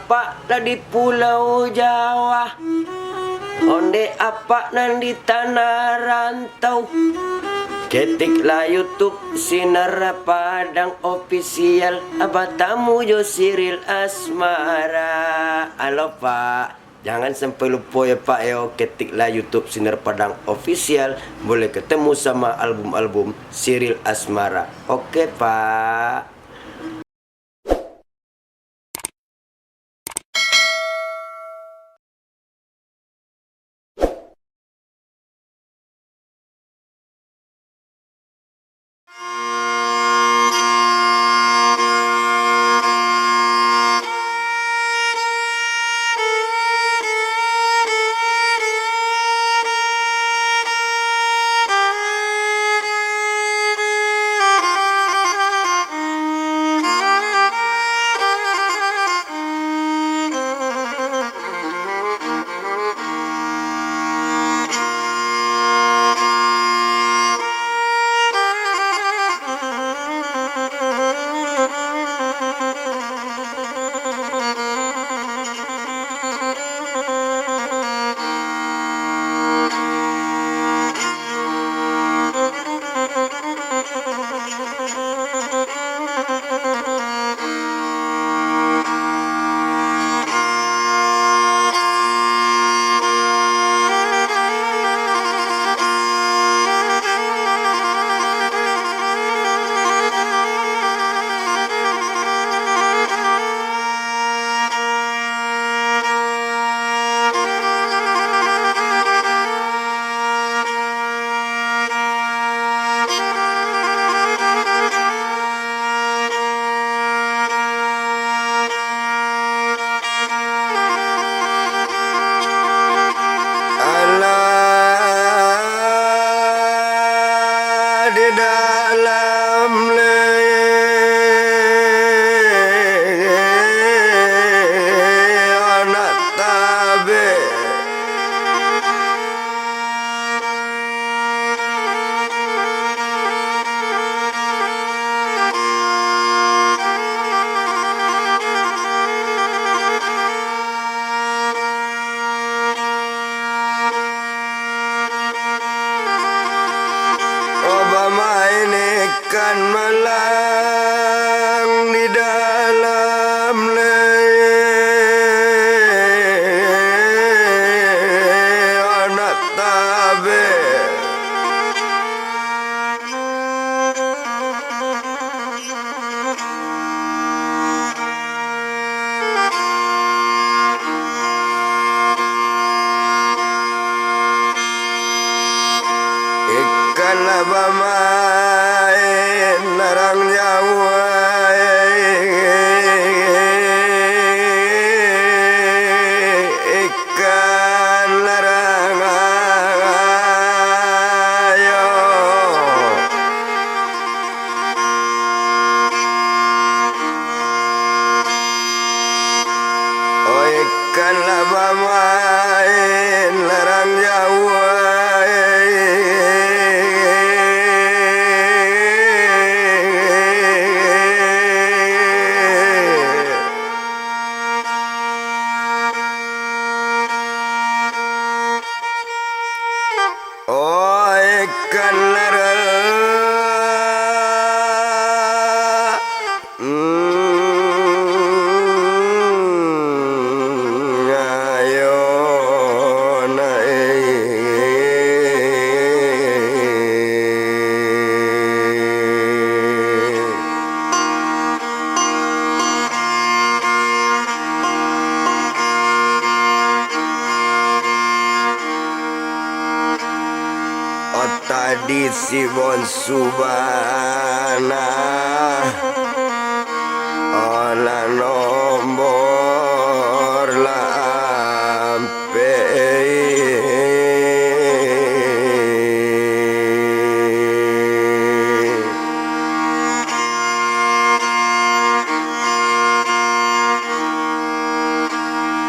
apa lah di Pulau Jawa, onde apa nan di tanah rantau. Ketiklah YouTube Sinar Padang Official, abatamu Jo Siril Asmara. Halo Pak, jangan sampai lupa ya Pak yo, ketiklah YouTube Sinar Padang Official, boleh ketemu sama album-album Siril Asmara. Oke Pak. Di dalam anak tabe ikan melang di dalam anak tabe. Ikan labamai narang Jawa, ikan larang ayo. Oh ikan labamai narang Jawa, ikan lara ayo tadi si Bon Subana olah nombor lampe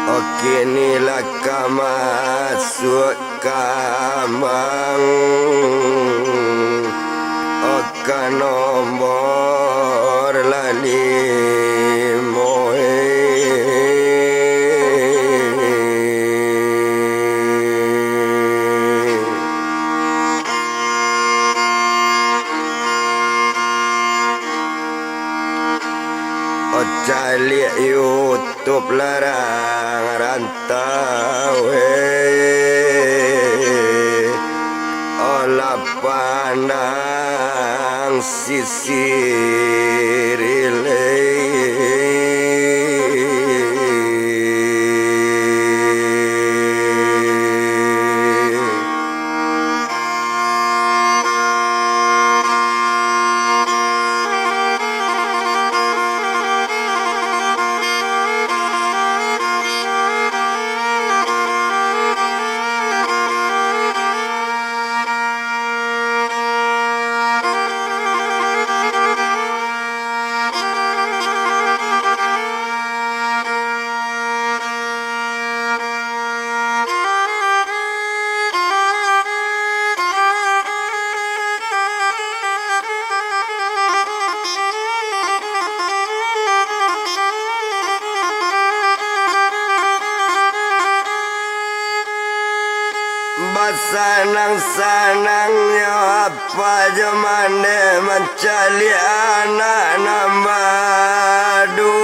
oke inilah masuk kamang oka nomor lali moe balik YouTube larang rantau olah pandang sisir Sanang-sanangnya apa jamane mencari anak nambadu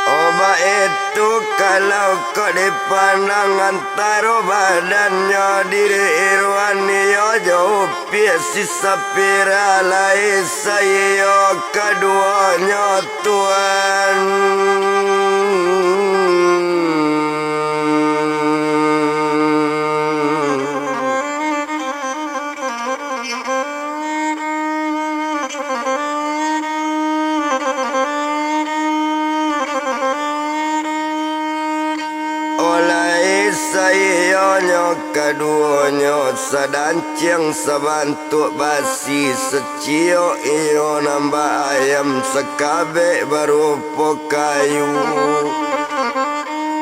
oba itu kalau kau dipandang antara badannya diri irwanio jauh si sapira lai saya keduanya Tuhan oleh saya keduanya sadancang sabantuk basi secio iyo nambah ayam sekabe berupa kayu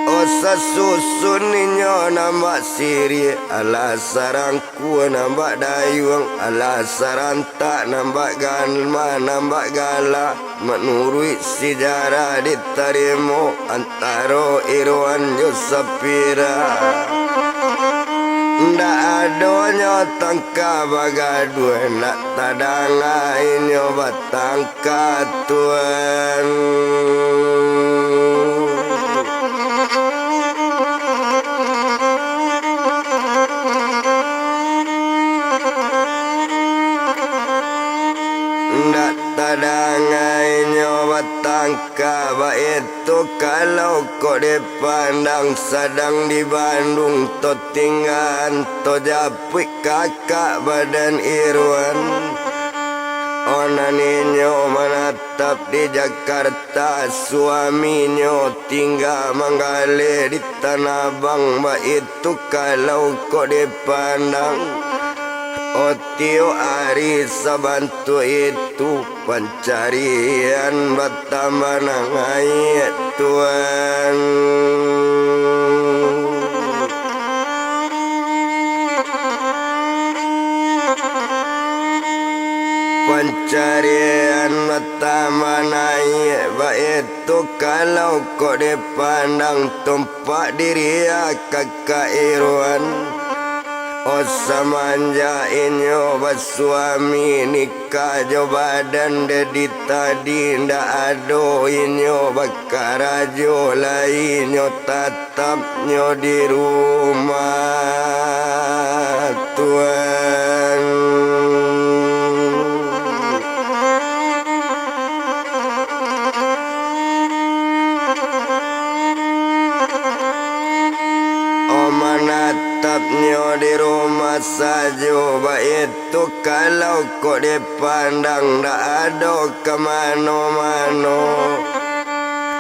osa susun ninyo nambah siri ala sarangku nambah dayung ala saranta nambah galma nambah gala menurut sejarah diterima antara Irwan Yusapira ndak adonyo tangka bagaduh nak tadangai nyo batangka Tuhan ndak tadangai nyo batangka itu kalau kau dipandang sedang di Bandung to tinggal to japik kakak badan Irwan onaninyo menatap di Jakarta suaminya tinggal menggali di Tanah Abang itu kalau kau dipandang Otio Ari sabantu itu pencarian batamanang ayat Tuhan pencarian batamanang ayat itu kalau kau dipandang tempat diri kakak Irwan o samanja inyo basuami nikah jo badan dedi tadi nda ado inyo bakarajo lainyo tatap nyo di rumah Tuhan menatapnya di rumah saja itu kalau kau dipandang tak ada kemana-mana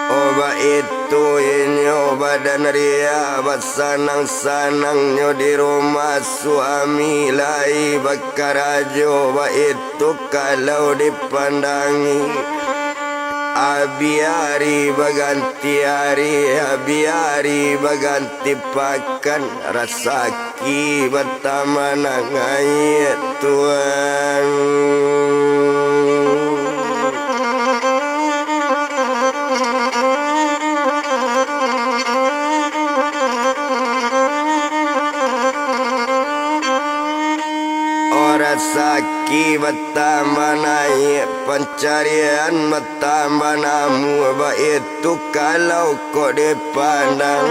oba itu inyo badan ria basanang-sanangnya di rumah suami lai bakarajo itu kalau dipandangi Abiari baganti hari, abiari baganti pakan, rasaki bertamana ngayat Tuhan. bertambah naik pencarian bertambah namu itu kalau kau dipandang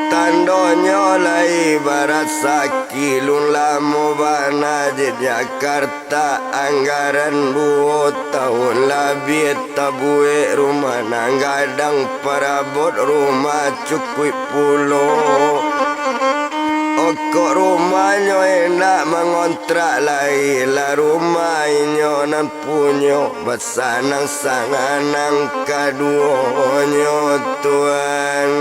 tandonyo lai barat sakilun lamu bana di Jakarta anggaran 2 tahun lebih tabue rumah nanggadang parabot rumah cukup pulau kok rumahnya enak mengontrak lain lah rumahnya nan punyo besanang sanganang kaduonyo Tuhan.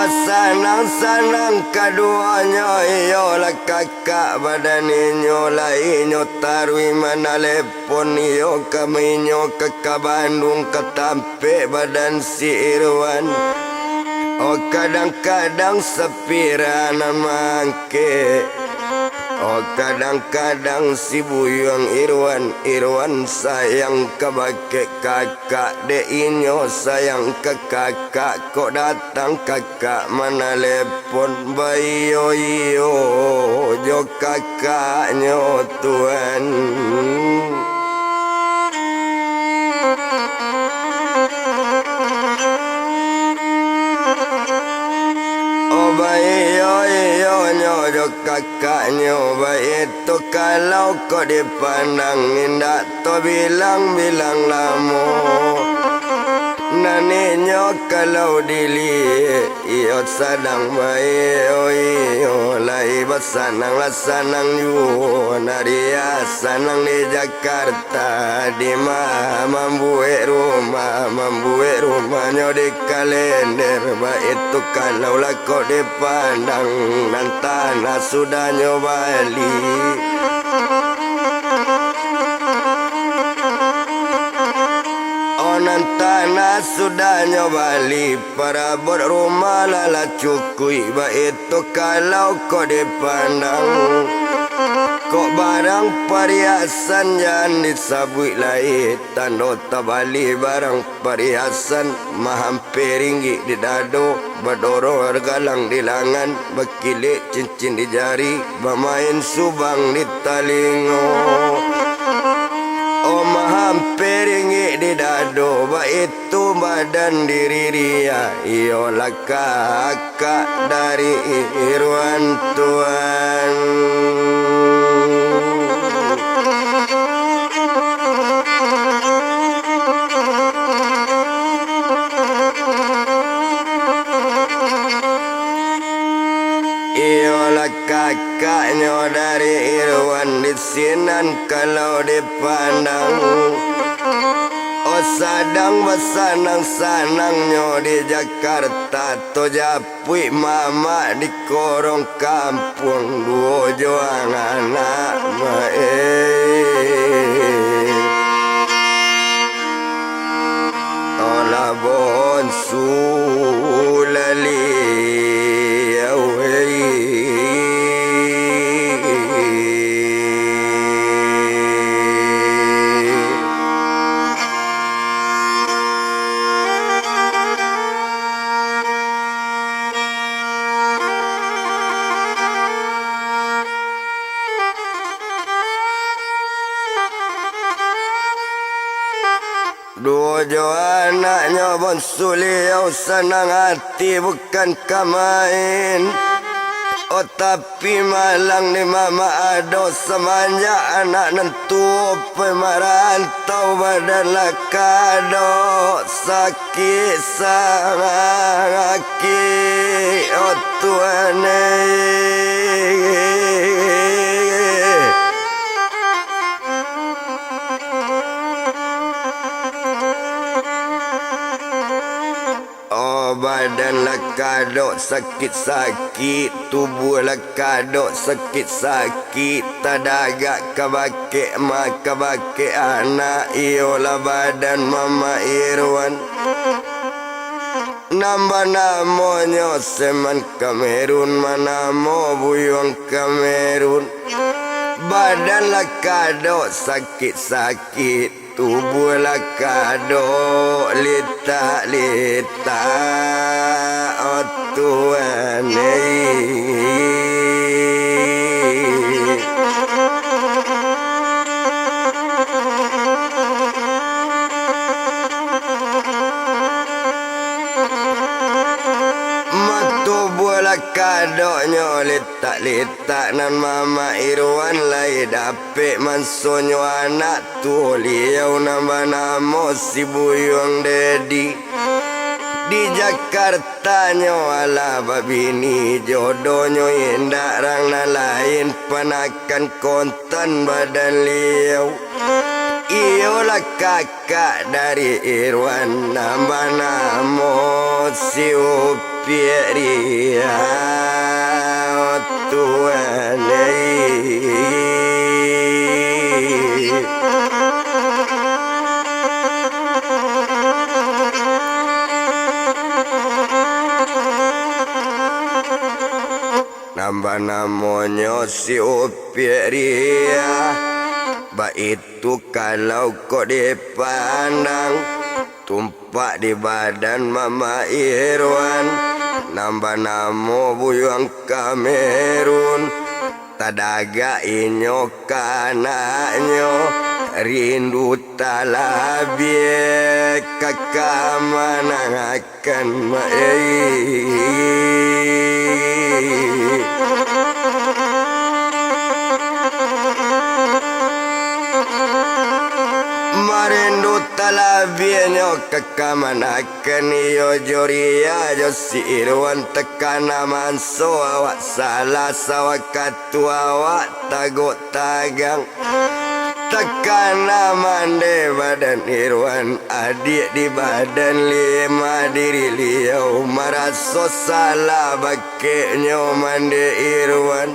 Sanang-sanang kaduanya iyolah kakak badan inyo lainyo tarwi mana lepon iyo kaminyo ke Bandung ketampe badan si Irwan kadang-kadang sepiranan mangke kadang-kadang si buyang Irwan sayang kebake kakak de inyo sayang ke kakak kok datang kakak mana lepon bayo iyo jo kakaknya Tuhan. Kakaknya itu kalau kau dipandang indah to bilang-bilang lama naninya kalau dilihat iyo sadang iyo lai basanang lah sanang yu naria sanang di Jakarta di membuat rumahnya di kalender itu kalau lah kau dipandang dan tanah sudahnya balik tanah sudahnya balik para rumah lala cukui itu kalau kau dipandang kok barang perhiasan jangan disabui lain tanda tabali barang perhiasan mahampir ringgit di dado badoro galang di langan bekilik cincin di jari bermain subang di talingo hampir ringgit di dado itu badan diri dia iyolah kakak dari Irwan Tuhan. Iyolah kakaknya dari Irwan di sinan kalau dipandang sadang besanang-sanangnya di Jakarta to japui mama di korong kampung dua juang anak olah bonsu lali dua anaknya bonsu liau senang hati bukan kamain tapi malang ni mama ado semanjak anak nentu pemerantau badan lakado sakit sakit Tuhan badan lakado sakit-sakit tubuh lakado sakit-sakit tadaga kabake makabake anak iyolah badan mama Irwan nambah namanya seman Kamerun manamo buyong Kamerun badan lakado sakit-sakit tubuh la kado lita otuane kadonyo letak nan mama Irwan lai dapet mansonyo anak tu liau nambah namo si buyong dedi di Jakarta nyo ala babini jodohnya indak rang na lain panakan kontan badan liau Iyolah kakak dari Irwan nambah namo si Upieria tuane nambah namonyo si Upieria ba itu kalau kok dipandang tumpak di badan mama Irwan nambah namo buyang Kamerun tadaga inyo kanaknyo rindu talabie kakak manangakan marindu talabinyo kakamanakan iyo joria jo si Irwan tekana manso awak salah sawakatu awak tagok tagang tekana mande badan Irwan adik di badan lima diri liau maraso salah bakeknyo mande Irwan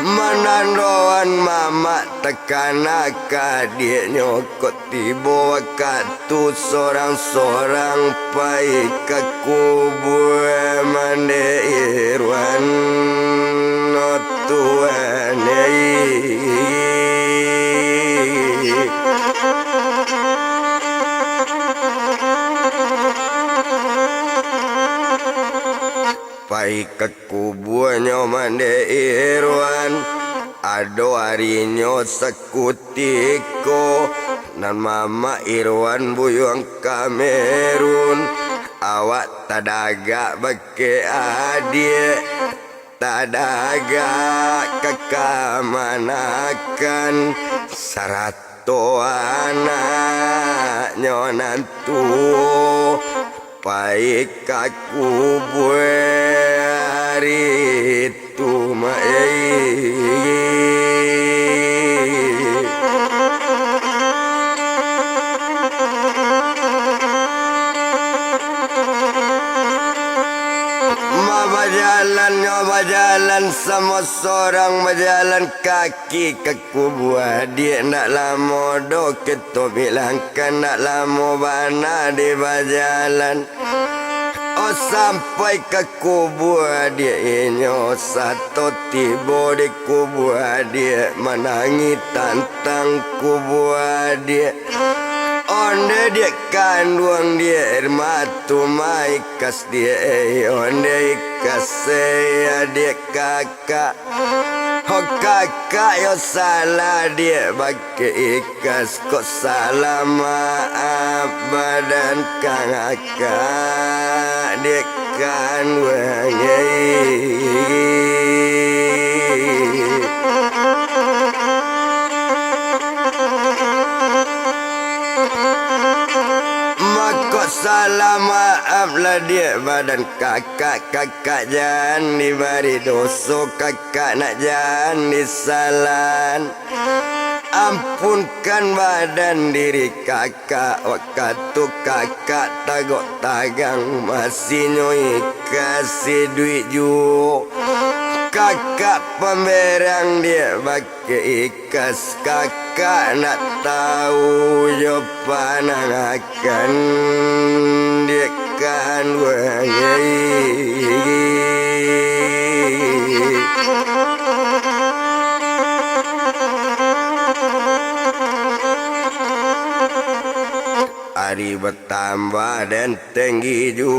manandoan mama tekana kadiknyo kok tiba wakatu sorang-sorang pai ke kubur mande Irwan no tuane pai ke kuburnya mande Irwan ado harinyo sekutiko nan mama Irwan buyang Kamerun awak tadaga bake adik tadaga kekamanakan sarato anaknya nantu baik aku hari itu Jalan sama seorang berjalan kaki ke kubur dia nak lama do kita bilangkan nak lama bana di berjalan oh sampai ke kubur dia inyo satu tiba di kubur dia menangi tantang kubur dia onde dia kandung dia matu mai kas dia onde ikas dia kakak oh kakak yo salah dia bagi ikas kok salah maaf badan kakak dia kandung salah maaflah dia badan kakak jangan diberi dosa kakak nak jangan disalan ampunkan badan diri kakak waktu kakak tagok tagang masih nyoi kasih duit ju kakak pemberang dia pakai ikas kakak nak tahu jawapan akan dia kan dan tinggi ju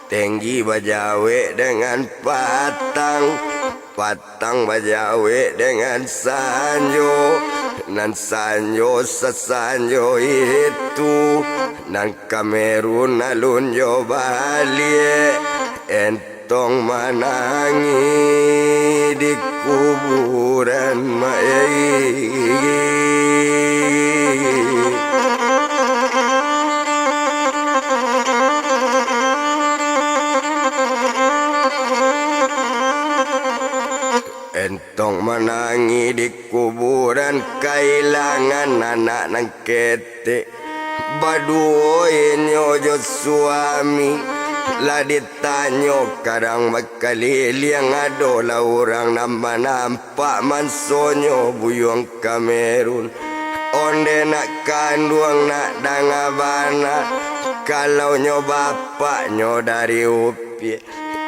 tinggi bajawe dengan patang bajawe dengan sanjo nan sanjo sasanjo itu nan Kamerun alun jo balik entong manangi di kuburan mayat. Entong menangi di kuburan kailangan anak nang ketek baduoy nyojo suami lah ditanyo kadang makaliliang adola orang nama nampak mansonyo buyong Kamerun onde nak kanduang nak dangabana kalau nyo bapak nyo dari upi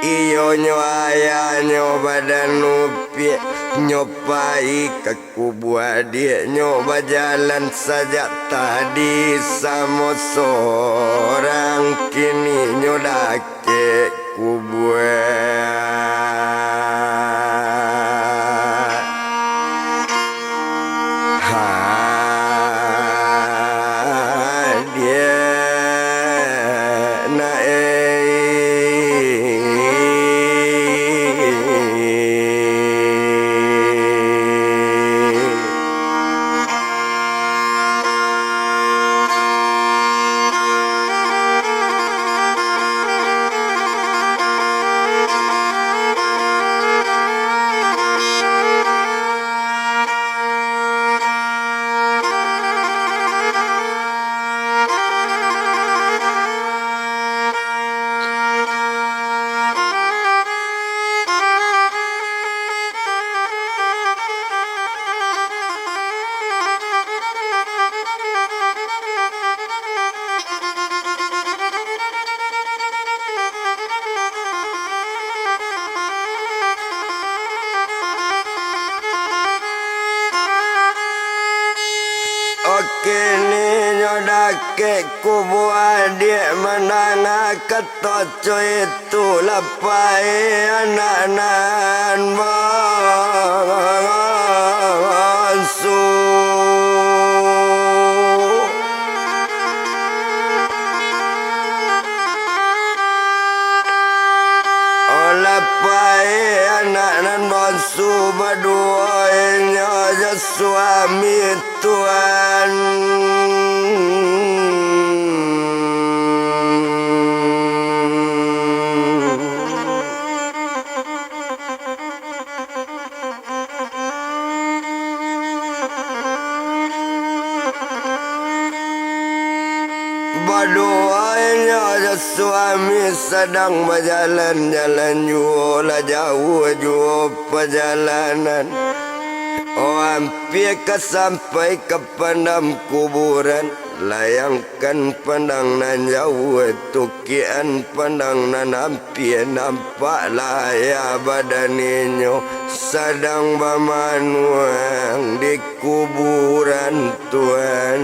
iyo nyo ayah nyo badan upi nyo pai ke kubu adik nyo berjalan saja tadi sama seorang kini nyo dake kubu kini nyodake kubu adik menana ketoco itu lepai anak-anak bangsu lepai anak-anak bangsu berduanya suami Tuhan berdoanya suami sedang berjalan-jalan jualah jauh perjalanan hampir sampai ke pandang kuburan layangkan pandang nan jauh tukian pandang nan hampir nampak layak badaninyo sedang bermanuang di kuburan Tuhan.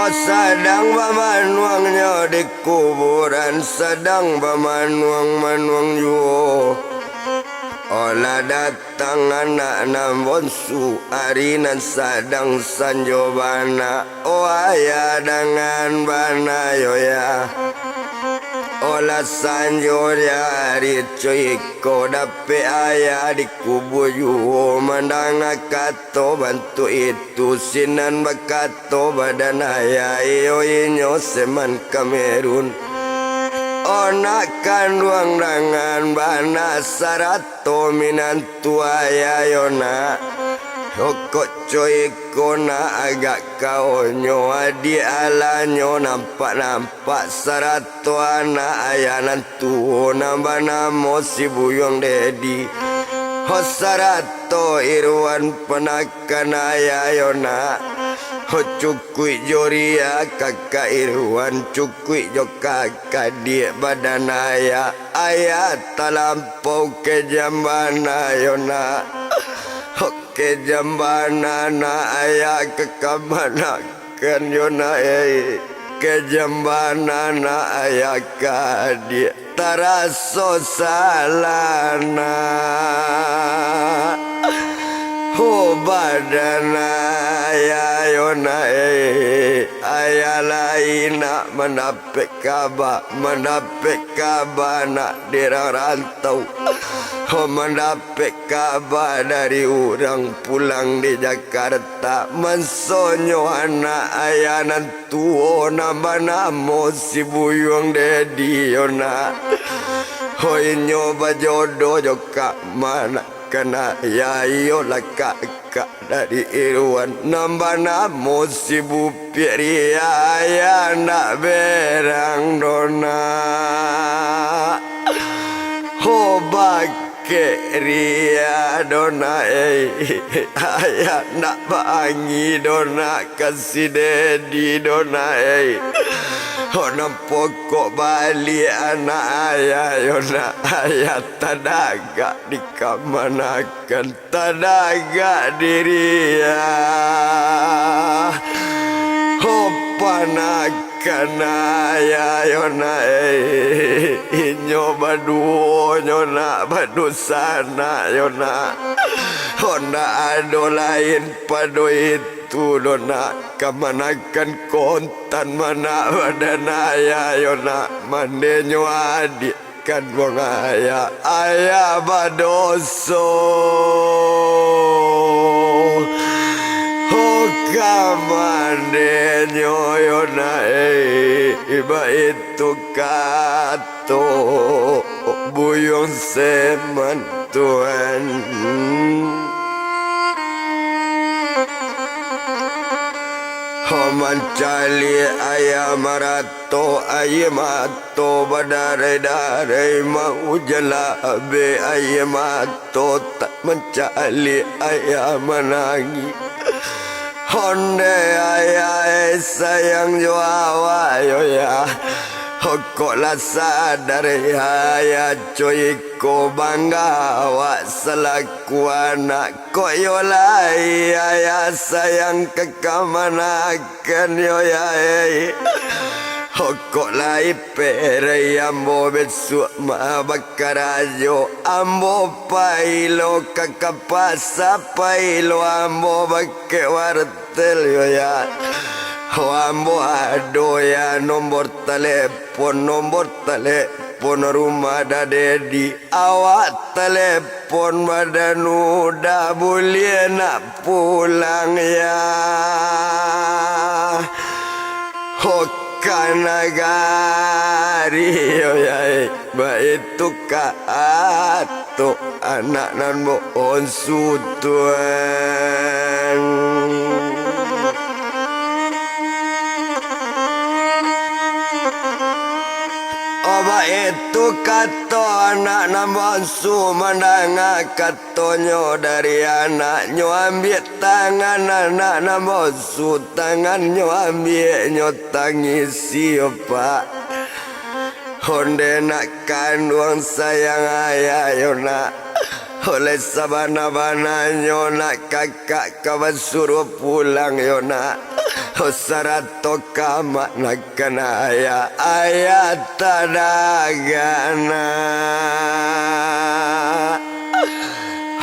Sedang bermanuangnya di kuburan sedang bermanuang juo olah datang anak nambonsu arinan sedang sanjo bana ayah dengan bana yoya olah sanjo dari coiko dape ayah di kubu juo mandanga kato bantu itu sinan bakato badan ayah iyo inyo seman Kamerun nak kanduang dengan bana sarato minantu ayah yona Hokok coy kona agak kau nyo adi ala nyo nampak sarato anak ayah nantu nambah namo si buyong dedi Hosarato irwan penakan ayah yona Ho cukui joria kakak irwan cukui jo kakak dia badan ayah ayah talampau ke jambana yona ke jambana ayah kekemanakan yona ke jambana ayah kadia taraso salana ho badana ya yona ayah laina menapik kabar nak dirantau ho mendapat kabar dari orang pulang di Jakarta mensonyo anak ayah nantu nama namo si buyung dedi yona hoi nyoba jodoh joka mana kena ya yo laka dari irwan nambah namo si bupiri ayah nak berang dona ho bake ria dona ayah nak bangi dona kasih dedi dona ho pokok balik anak ayah yona ayah tadaga di kamanakan tadaga diri ya ho panakan ayah yona nyoba duo nyona badu sana yona honda ado lain padu itu dona kamanakan kontan mana badan ayah yona mandenyo adik kan wong ayah badoso kamandenyo yona iba itu kato buyong semantuan Homan cali ayam marato ayamato badare-dare mau jelabe ayamato tak mencali ayam menangi honde ayah sayang joawa yo ya kok lah sadar ayah coy ko bangga awak selaku anak kok yo lai ayah sayang kekamanakan yo ya kok lai pere ambo besuk ma bakarajo ambo pailo kakapasa pailo ambo bake wartel yo ya ambo ado ya nombor telepon rumah dah dedi awak telepon badan udah boleh nak pulang ya kanagari yo ya itu kato anak nan mohon sutuan oba itu kato anak nan bonsu mendengar katonyo dari anaknya ambil tangan anak nan bonsu tangannya ambilnya tangis siapa honde nak kandung sayang ayah yona oleh sabana-bana yona kakak kawan suruh pulang yona sarato kama nakana ayah tadagana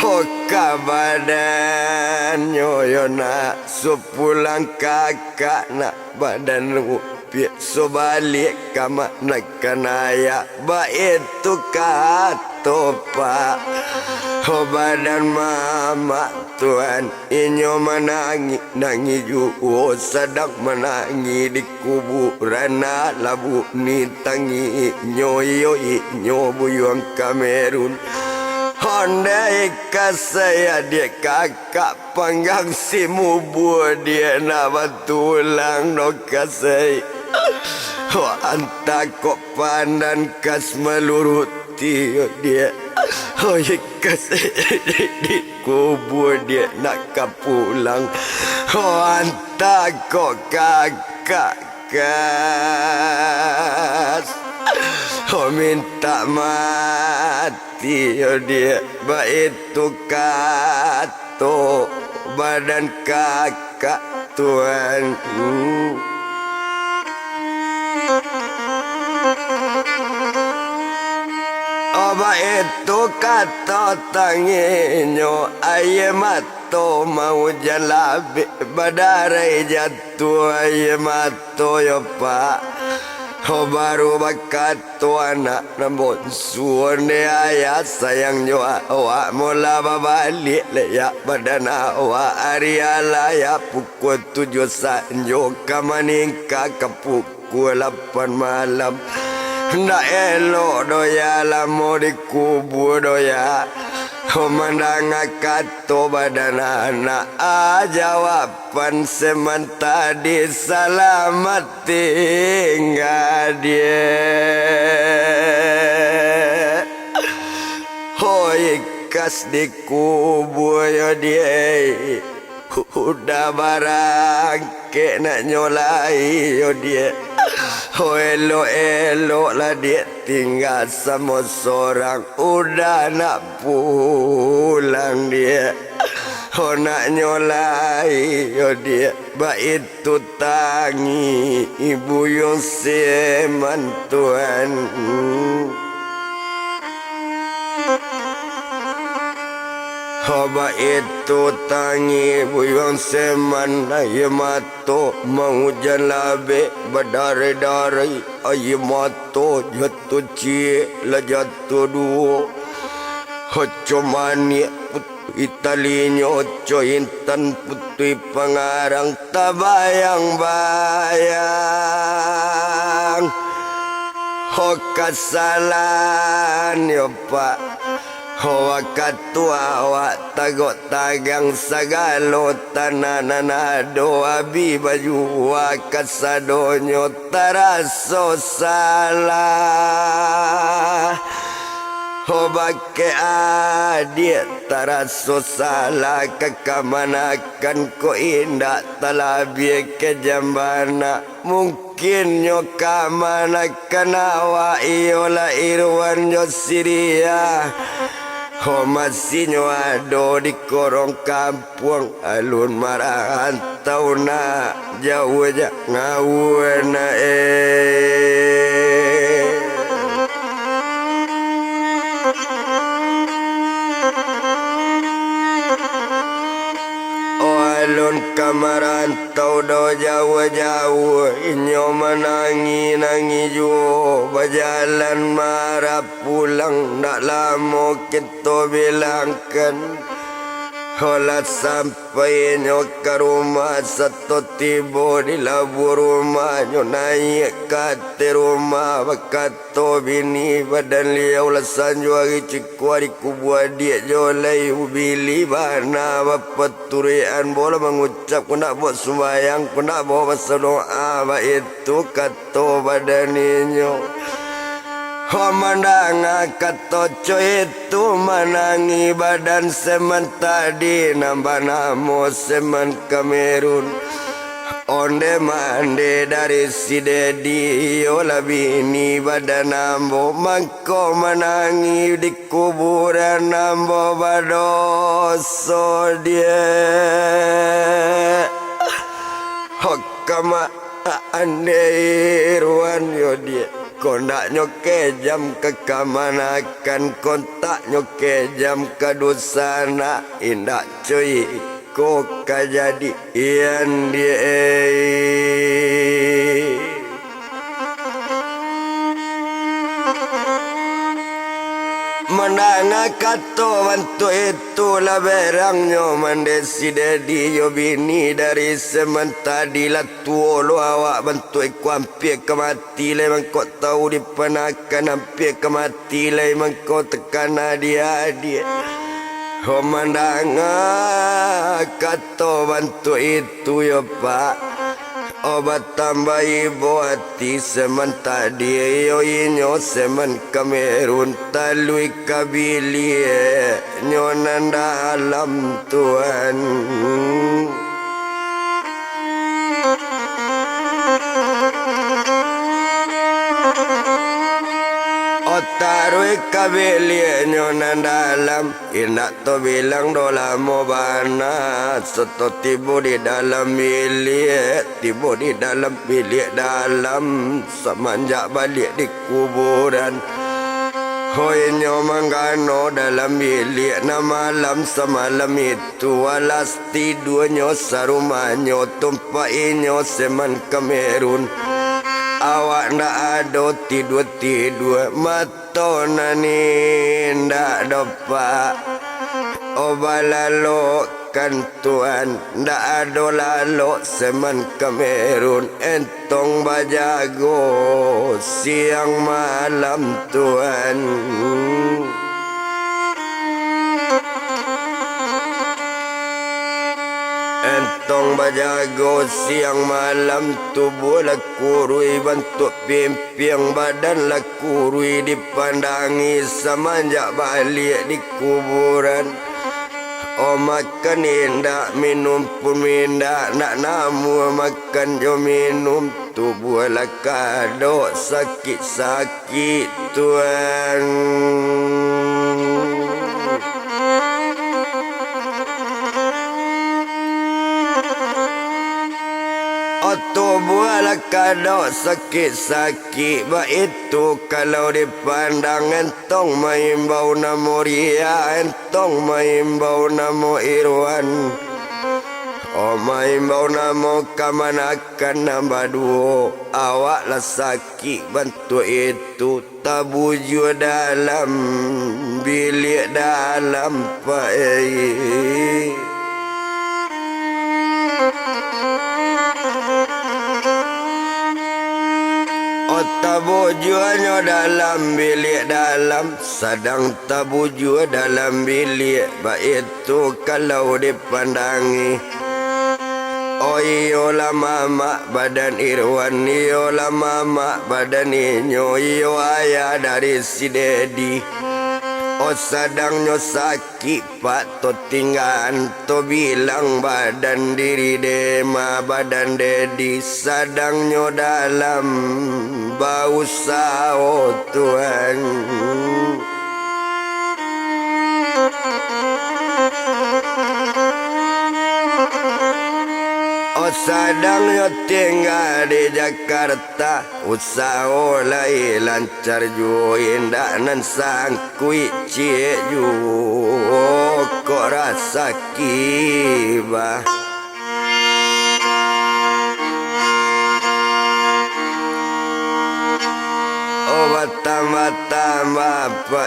hoka badan yoyona sepulang kakak nak badan so balik kama nakana baik tu kato pak badan mama Tuhan inyo menangi nangi juo sedang menangi di kuburan labu ni tangi nyoyo buyuang Kamerun Hondai kasaya dia kakak panggang si mubu dia nama tulang no kasai anta kok pandan kas meluruti dia kasai di kubur dia nak pulang anta kok kakak kas minta mati dia baik tu kat to badan kakak tuan. Oba itu kata tanginyo ayemato mau jalabe badarai jatuh ayemato yo pak. Oh baru bakat tu anak nambut suone ayah sayang nyo awak mula babalik leyak badan awak ariala ya pukul 7 sanjo kamaningka ke pukul 8 malam. Ndak elok doya lamo dikubur doya. Komandang kato badan anak jawaban seman tadi selamat tinggal dia. Hoi kas dikubur yo dia. Udah barang ke nak nyolai yo dia. Oh elok-elok lah dia tinggal sama seorang. Udah nak pulang dia. Oh nak nyolai yo dia. Baik itu tangi ibu yang seman tuan. Haba itu tangi buyang seman ayamato mau jalabe badare-dare ayamato jatuh cie la jatuh duo hoco mani Italinyo hoco intan putui pangarang tabayang-bayang ho kasalan yo pak. Hawa katua awak tagok tagang sagalo tananana doa bi baju wakasadonyo taraso salah. Hobake adik taraso salah kekamanakan ko indah talabi ke jambana. Mungkin nyo kamanakan awak iola irwan nyo siria. Oh masih nyo ado di korong kampung alun marantau na jauh aja ngawur na alun kamarantau do jauh-jauh inyo menangi-nangi jo berjalan marah pulang nak lama kita bilangkan. Hola sampai nyo ke rumah satu tiba di labu rumah nyo naik ke rumah bakato bini badan liau lasan jo hari cikgu hari kubuah dia jo lai ubili bana bapak turian bola mengucap ku nak buat sembayang ku nak bawa masa doa itu kato badan nyo. Komandang kato coy itu menangi badan semen tadi nambah namo semen Kamerun. Onde mande dari si dedi olah bini badan nambo mangko menangi di kuburan nambo badoso dia. Hokama ande irwan yo dia. Kondak nyoke jam ke kamanakan kontak nyoke jam ke dosana indak cuy ko kajadi ian dia. Menanga kato bantu itu lah berangnya mandesi dedi yo bini dari sementadi lah tuo lo awak bantu iku hampir kemati le mangkok tahu dipanakan hampir kemati le mangkok tekan dia. Komandanga kato bantu itu yo pak. Obat tambah ibu hati semen tadi yo inyo semen Kamerun talui kabilie nyonan dalam Tuhan. Otarui kabelienyo nan dalam inak to bilang dola mo bana soto tibu di dalam bilik tibu di dalam bilik dalam semenjak balik di kuburan hoi nyo manggano dalam bilik na malam semalam itu walas tidurnya sarumanyo tumpai-nyo seman Kamerun awak ndak ada tidur-tidur mato nani ndak dopa obalalo kan tuan ndak ada lalo seman Kamerun entong bajago siang malam tuan entong bajago siang malam tubuh lakurui bentuk pimpiang badan lakurui dipandangi semenjak balik di kuburan oh makan indak minum pun mindak nak namu makan jo minum tubuh lakado sakit-sakit tuan tubuh lakado sakit-sakit ba itu kalau dipandang entong maimbau namo Ria entong maimbau namo Irwan oh maimbau namo kamanakan nambah duo awak lah sakit bantu itu tabuju dalam bilik dalam pae tabujuannya dalam bilik dalam sedang tabuju dalam bilik baik itu kalau dipandangi oh iyolah mama badan Irwan iyolah mama badan Inyo iyo ayah dari si Dedi oh sedangnya sakit pak to tinggal to bilang badan diri dema badan Dedi sedangnya dalam bau sao tuan oh sedangnya tinggal di Jakarta usaha lai lancar ju indah nan sangkui cie ju kok rasa kibah tambah-tambah apa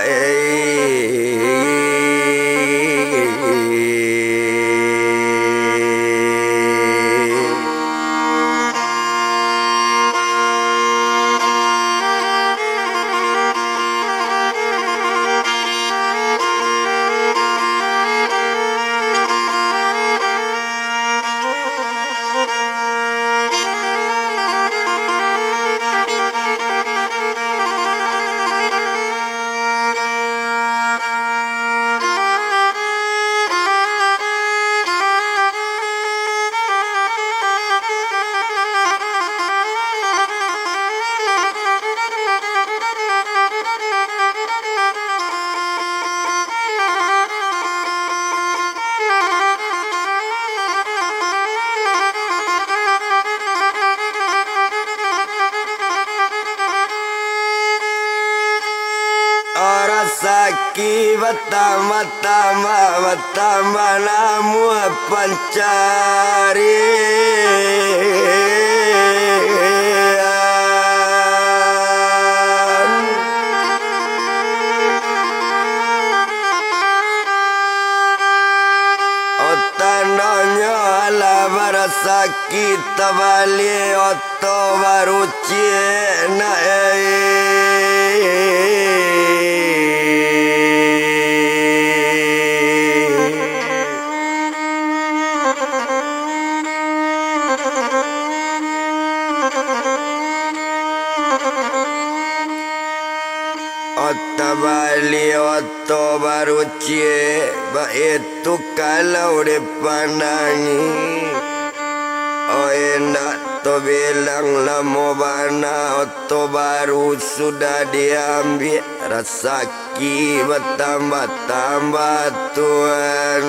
Saki batama namu pancari Otanonyo ala barasaki tabali oto baru cina Bali oto baru cie ba itu kalau dipandangi oh enak to bilang lamo bana oto baru sudah diambil rasa rezeki bertambah-tambah Tuhan.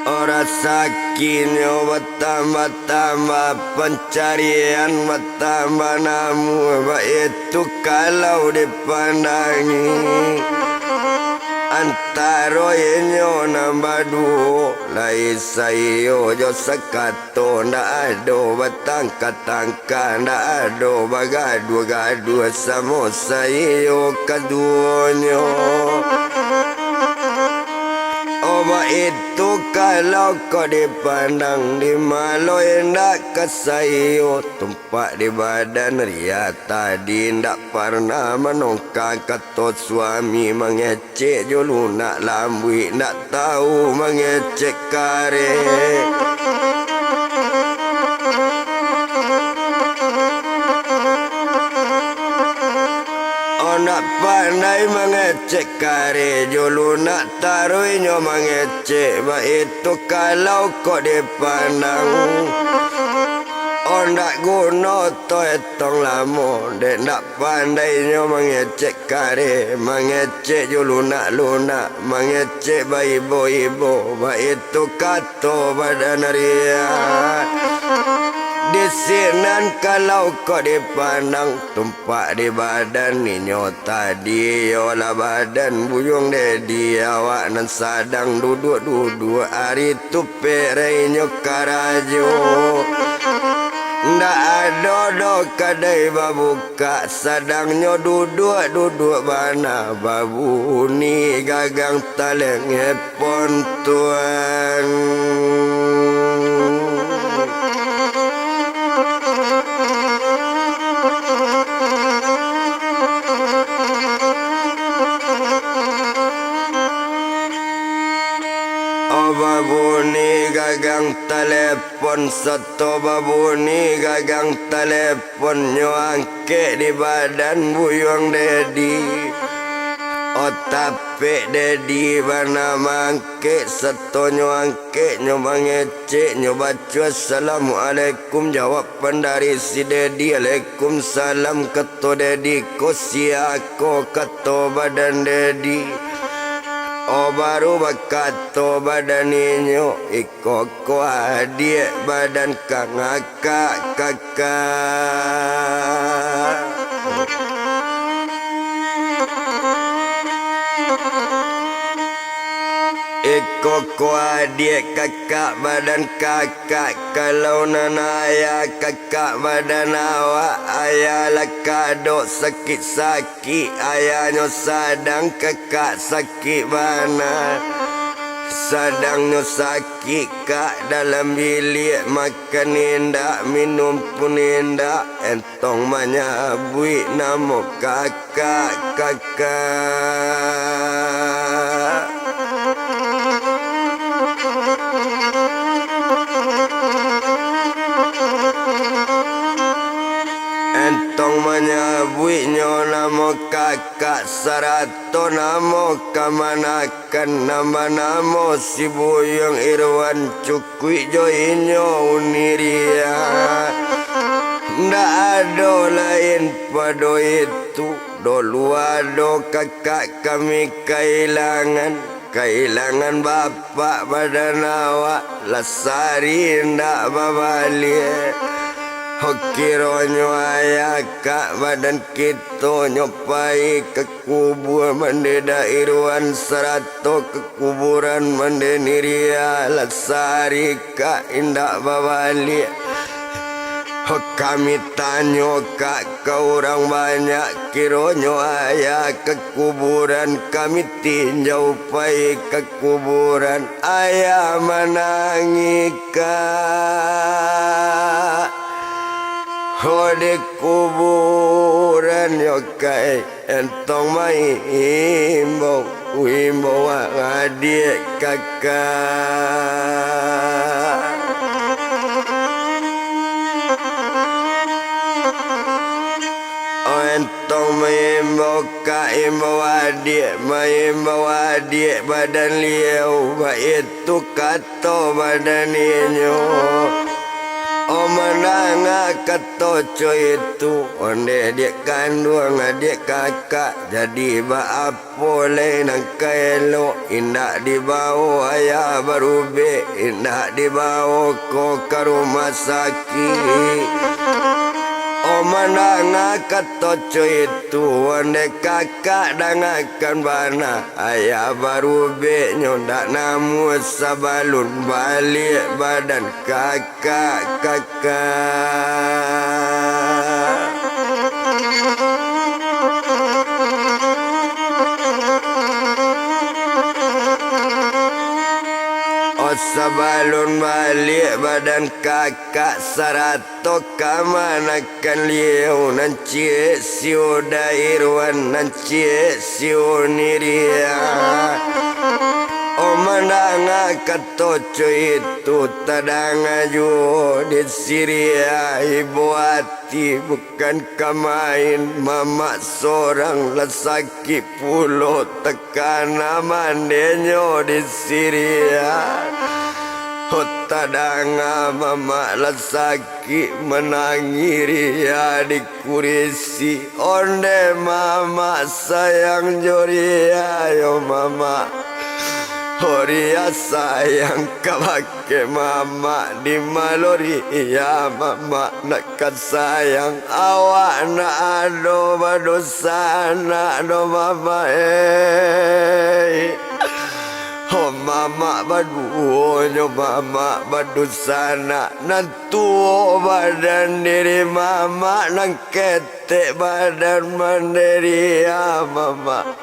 Orang sakinyo bertambah-tambah, pencarian bertambah, namun itu kalau dipandangi antara inyo nambah dua, lai sayo jo sekato, ndak ada bertangka-tangka, ndak ada bergaduh-gaduh sama sayo keduanya. Oba itu kalau kau dipandang di malu ndak kesayo, tumpak di badan ria tadi ndak pernah menongkang kata suami mengecek julu nak lambui, ndak tahu mengecek kare. Nak pandai mengecek kare julu nak taruhnya mengecek, bah itu kalau kau dipandang nak guna to etong lama, dek nak pandainya mengecek kare, mengecek julu nak lunak, mengecek ibu-ibu, bah itu kata badan ria. Di sinan kalau kau dipandang tumpak di badan ninyo tadi, yolah badan buyung dedi awak nan sadang duduk-duduk hari tu perainya karajo. Ndak ada do kadai babuka, sadangnya duduk-duduk bana babu ni gagang taleng hepon Tuan. Babuni gagang telepon, satu babuni gagang telepon, nyuangke di badan buyung dedi. Oh tapi dedi bana mangke, satu nyuangke nyoba ngecek, nyoba cuy assalamualaikum, jawaban dari si dedi Waalaikumsalam, kata dedi ko siako, kata badan dedi. Oh baru bakato badan inyo, iko ko adik badan kang kakak. Iko ko adik kakak badan kakak, kalau nana ayah kakak badan awak, ayah lakado sakit-sakit, ayahnya sadang kakak sakit bana. Sadangnya sakit kak dalam bilik, makan indak, minum pun indak, entong menyabui nama kakak. Entong menyabuinya nama kakak, sarato nama kamanakan, nama si buyung Irwan cukui joinyo uniria. Ndak ada lain pada itu, dulu ada kakak kami kehilangan bapak badan awak, Lesari ndak babalik. Hokironyo ayah kak badan kita nyopai ke kubur mendeda Irwan serato, ke kuburan mendeniria Lesari kak indak babalik. Kami tanya kak ke orang banyak, kironyo ayah ke kuburan, kami tinjau pai ke kuburan, ayah menangi kak. Oh di kuburan yo kai, entong mai himbau adik kakak. Oh entong maimbau kak, imbau adik badan liau, bait itu kato badannya O menanga kato coy itu onde dia kandung adik kakak jadi baapo le nang kaelo indak dibawa ayah barube indak dibawa ko ke rumah sakit O menanga kato coy itu onde kakak dangakan bana ayah barube nyondak namu sabalun balik badan kakak Sabalun balik badan kakak sarato kamanakan liu nan cie siu dairwan nan cie siu niria O menanga katoco itu tadanga ju di Syria ibu hati bukan kamain mama seorang lesaki pulau tekan amandenyo di Syria O tadanga mama lesaki menangiri ya di kurisi onde mama sayang joria yo mama Horia sayang kabake mama di malori ya mama nak sayang awak nak ado badosa nak ado mama Oh mama baduonyo mama badusana nantu badan diri mama nang ketek badan mandiri ya mama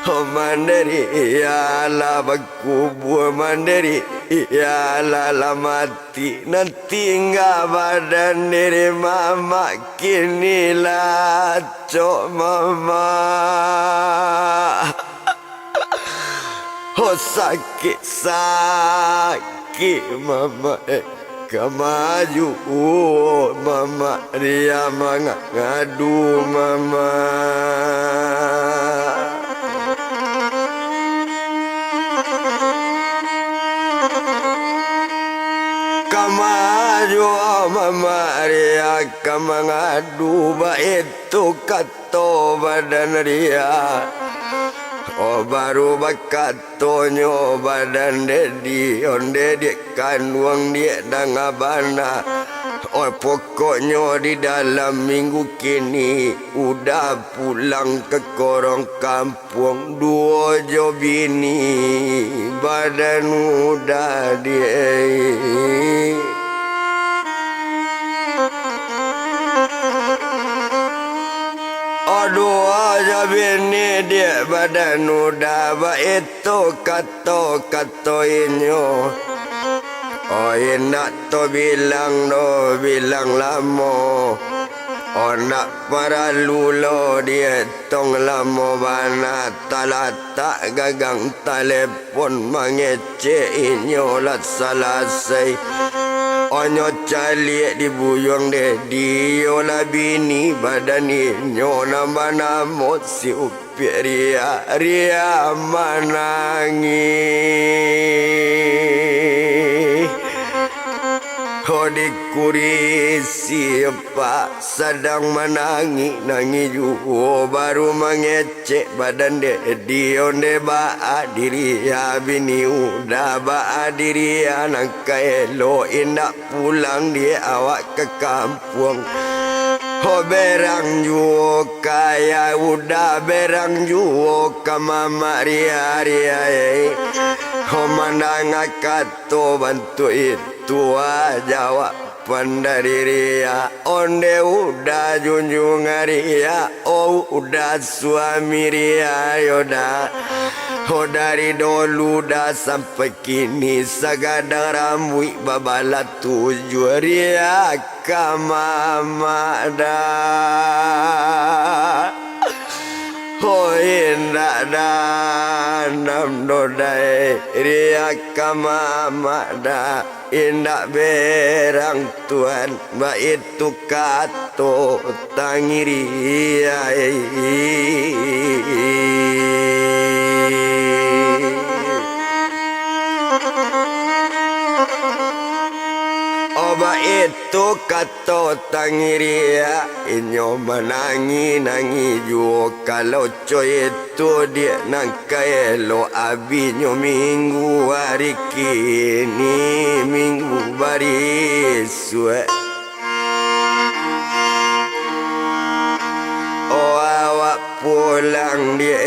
Oh mandiri ya la bakubu mandiri ya la mati nanti enggak badan diri mama kini lah cok mama Oh sakit mama Kamaju mama dia mengadu mama Kamaju mama dia mengadu ba itu kato badan dia Oh baru bakatonyo badan dedi onde dek kandung dia dangabana Oh pokoknya di dalam minggu kini udah pulang ke korong kampung dua jo bini badan udah dia Aduh aja bini dia badan udah ba itu kato-katoinyo Oh nak to bilang lamo Oh nak para lulo dia tong lamo bana talata gagang telepon mangece inyo lat salasai Onyo calik di buyong de diola bini badani nyona mana mosi upi ria manangi Hodi kurisi pak sedang menangi nangi juo baru mengecek badan de dionde ba diri ya bini udah ba diri anak kaelo indak pulang dia awak ke kampung Ho berang juo kaya udah berang juo ke mama ria Ho mandang kato bantu itu jawab pandari ria onde udah junjung ria oh udah suami ria yoda oh dari dulu dah sampai kini sagada rambut babala tujuh ria kamama dah Oh indah danam dodai ria kamama dah indak berang Tuhan ba itu kato tangiri Oba itu kata tangiria inyo menangi juo kalau coy itu dia nangkai lo abinyo minggu hari kini minggu barisue oh awak pulang dia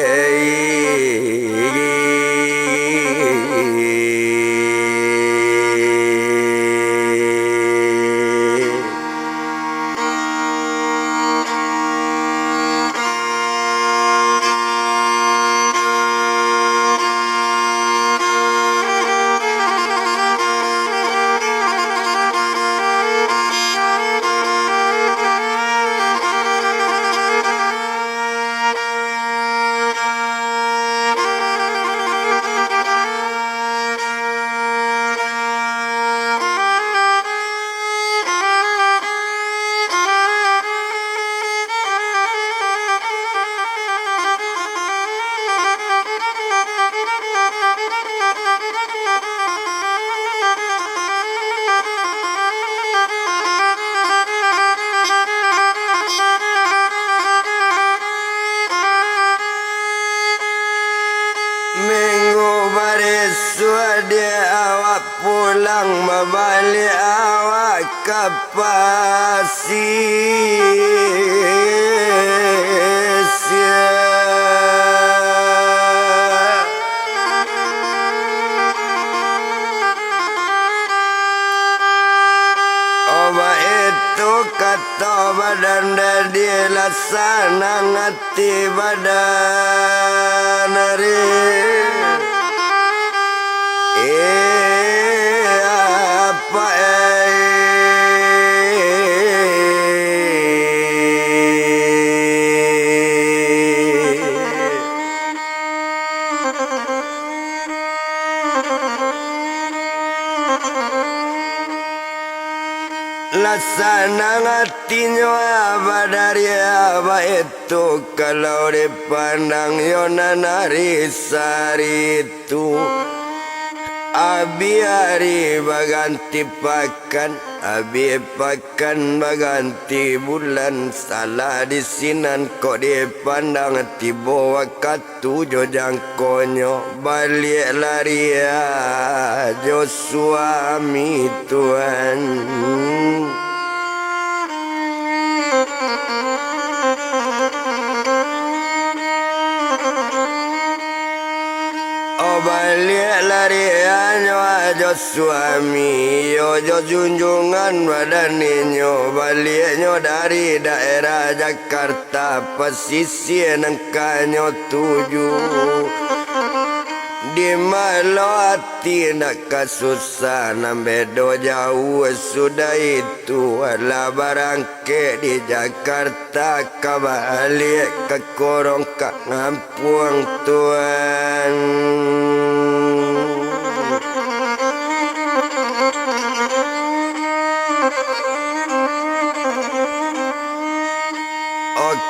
dia awak pulang membalik awak ke pasir oba itu kata badan dia laksana ngati badan hari Lasana ngatinya abadari apa itu kalau dipandang yonanari saritu abi hari baganti pakan abi pakan baganti bulan salah di sinan kok dipandang tiba waktu jojang konyo balik lari jo suami Tuhan balik lari ajo suami yo junjungan badaninyo baliknya dari daerah Jakarta pesisir nangkanyo tuju di malu hati nak kasusah nambedo jauh sudah itu ala barangke di Jakarta kabalik ke korong ke ngampung Tuhan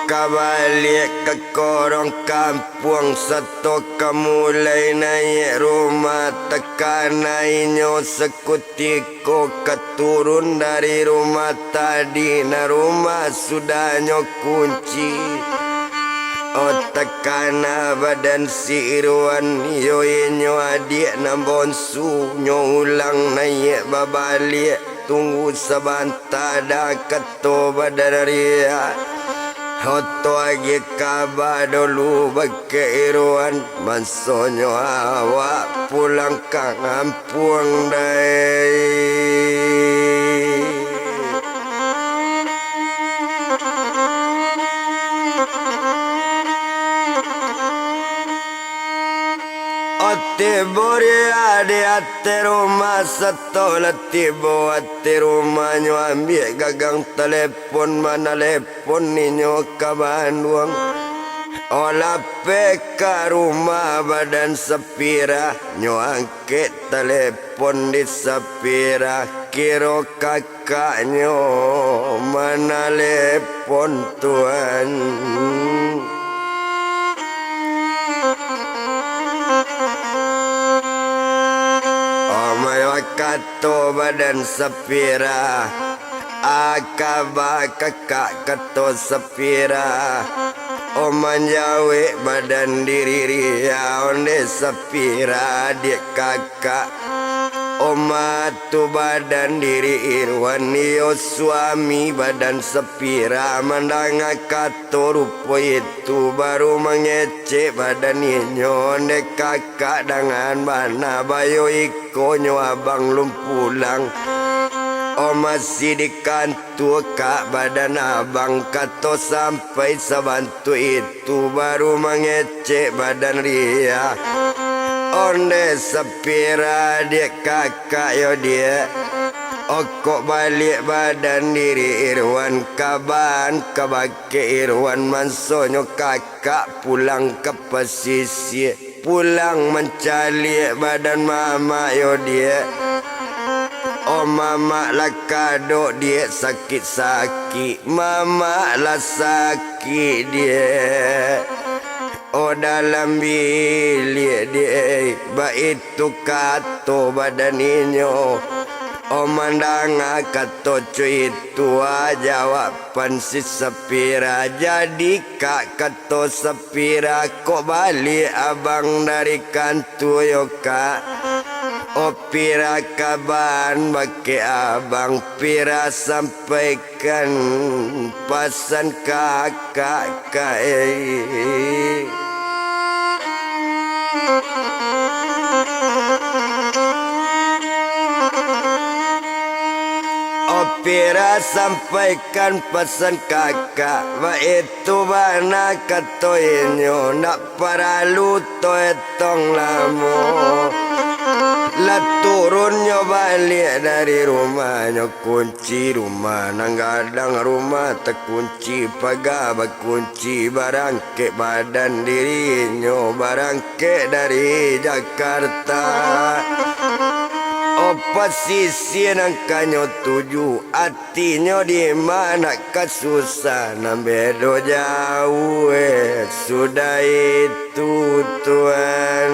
kabalik ke korong kampung satu kamulai naik rumah tekanainya sekutiko keturun dari rumah tadi na rumah sudahnya kunci tekana badan si Irwan yoinyo adik na bonsu nyo ulang naik babalik tunggu sabanta dah keto badan ria Hoto agi kabar dulu bagi Irwan Mansonyo awak pulang ke ngampung day Tiburi adi ate rumah setola tibo ate rumahnya ambil gagang telepon mana telepon ninyo ke Bandung olah peka rumah badan sepira nyo angket telepon di sepira kiro kakaknya mana telepon Tuhan kato badan sepira Akaba kakak kato sepira Oman jawe badan diri ria onde sepira dia kakak Oma tu badan diri irwan yo suami badan sepira Mandanga kato rupo itu baru mengecek badan inyo onde kakak dengan mana bayo ikonyo abang lum pulang Oh masih di kantor kak badan abang kato sampai sebantu itu baru mengecek badan ria Onde sepira dia kakak yo dia Okok balik badan diri Irwan kaban kabake Irwan mansonyo kakak pulang ke pesisir Pulang mencari badan mama yo dia Oh mama lah kado dia sakit-sakit Mama lah sakit dia Oh dalam bilik dia Baik tu kato badan inyo Oh mandang kato cuy itu jawaban si sepira Jadi kak kato sepira Kok balik abang dari kantor yo kak Oh pira kaban bagi abang Pira sampaikan pesan kakak Oh pira sampaikan pesan kakak Wa itu bana katoinyo Nak paralu to etong lamo Lah turunnya balik dari rumahnya kunci rumah Nanggadang rumah terkunci pagar berkunci Barangke badan dirinya Barangke dari Jakarta Oh pesisir nangkanyo tuju Hatinya di mana kesusah Nambedo jauh Sudah itu Tuhan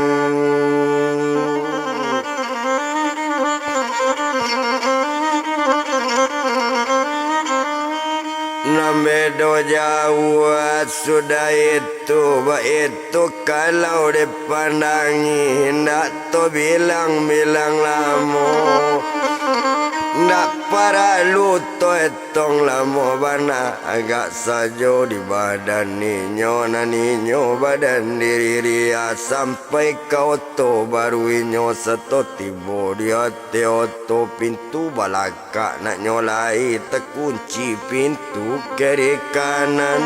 Nambedo jauh sudah itu kalau dipandangi Nak to bilang-bilang lamo Nak paralu to etong lamo Bana agak sajo di badan ninyo Na ninyo badan diri ria Sampai kau to baru inyo seto tibo di hati oto pintu balaka Nak nyolai terkunci pintu kiri kanan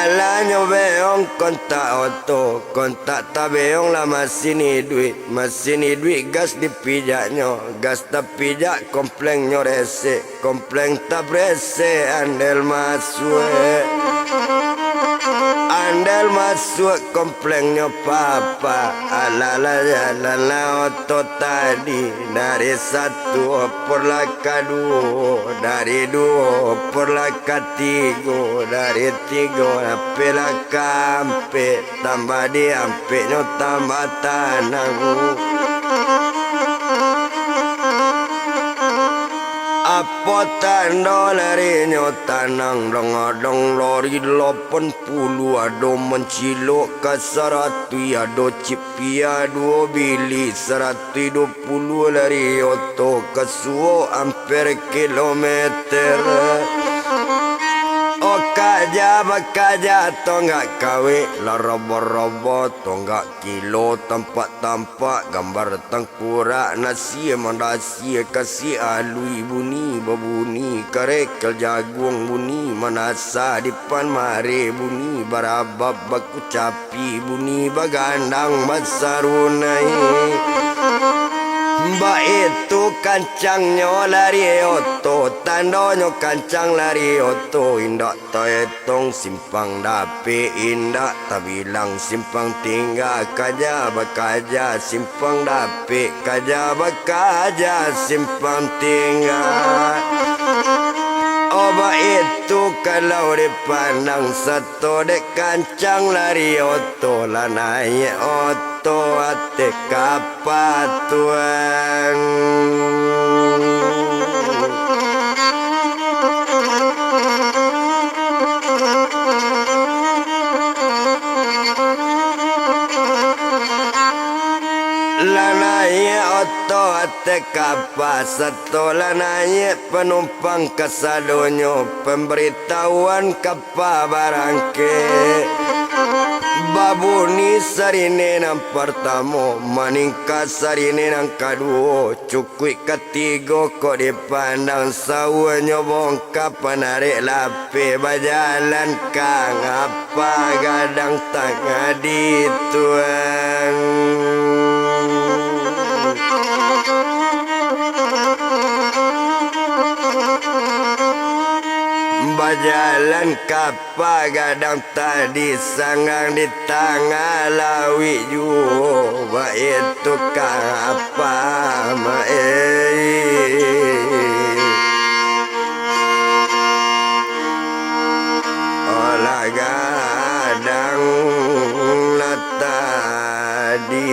Alanyo beong kontak oto Kontak tak beong lah masih ni duit gas dipijaknya Gas tak pijak komplengnya resek Kompleng tak beresek andel masuk Andel masuk komplengnya papa Alala oto tadi Dari satu perlah kedua Dari dua perlah ketiga Dari tiga apelah kampe Tambah di ampeknya tambah tanang Apa tanda larinya tanang Dong lori 80 Ado mencilok ke 100 Ado cipi ado bili 120 lari oto ke suo ampere kilometer Oh kaja tonggak kawe La robo tonggak kilo Tampak gambar tangkurak Nasi mandasi kasih alui bunyi babuni Karekel jagung bunyi Manasa dipan mare bunyi Barabab baku capi bunyi Bagandang basarunai Mbak itu kancangnya lari oto Tandonyo kancang lari oto Indak toetong simpang dape Indak tak bilang simpang tinggal Kaja bakaja simpang dape Kaja bakaja simpang tinggal Oba itu kalau dipandang satu dek kancang lari oto lanai oto ate kapatuan. Lanaya oto ate kapas satu lanaya penumpang kesadonyo pemberitahuan kapa barangke babuni sarine nang pertama maningkat sarine nang kedua cukui ketiga kok dipandang sawanyo bongkap penarik lape berjalan kang apa gadang tengah dituan. Berjalan kapa gadang tadi sangang di tengah lawi juga itu kapa olah gadang tadi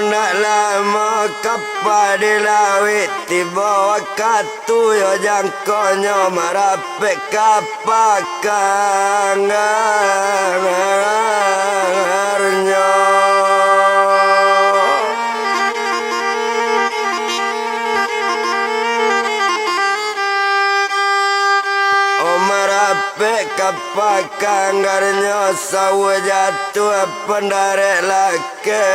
nak lama kapal di laut tiba waktu yo jangkonyo marapek kapal kangarnyo. Kapal kangarnyo sawa jatuh pendarek lake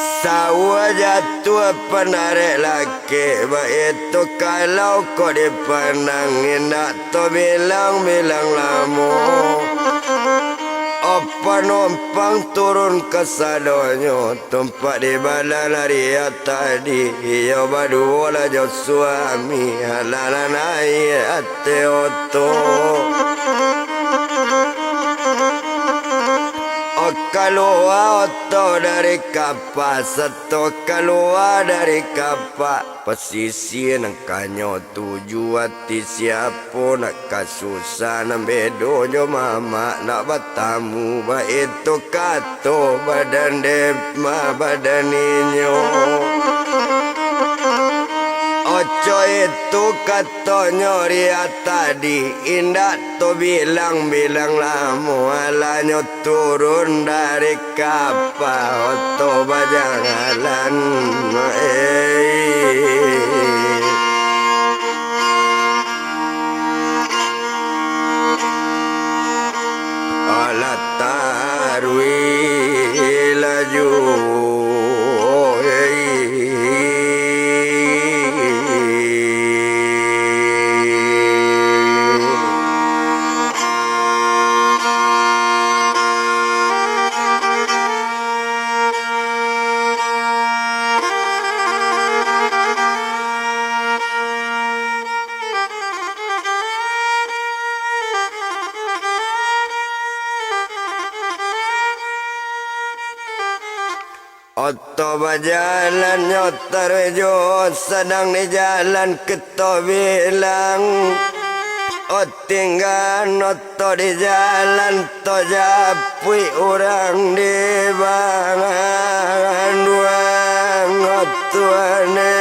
sawa jatuh pendarek lake itu kalau kau dipandangin nak to bilang-bilang lama. Penumpang turun ke sadonyo tempat di bala lari tadi yo berdua lah jo suami halanai ate oto keluar oto dari kapal satu keluar dari kapal pesisir nang kanyo tuju hati siapa nak kasusah nang bedo jo mama nak bertamu ba itu kato badan dema badan inyo oco itu katonyo ria tadi indah to bilang-bilang lama alanyo turun dari kapal oto bajangalan alat tarwi laju oto berjalan nyotar jo sedang di jalan keto bilang o tinggal oto di jalan to japui orang di bangan duang otuane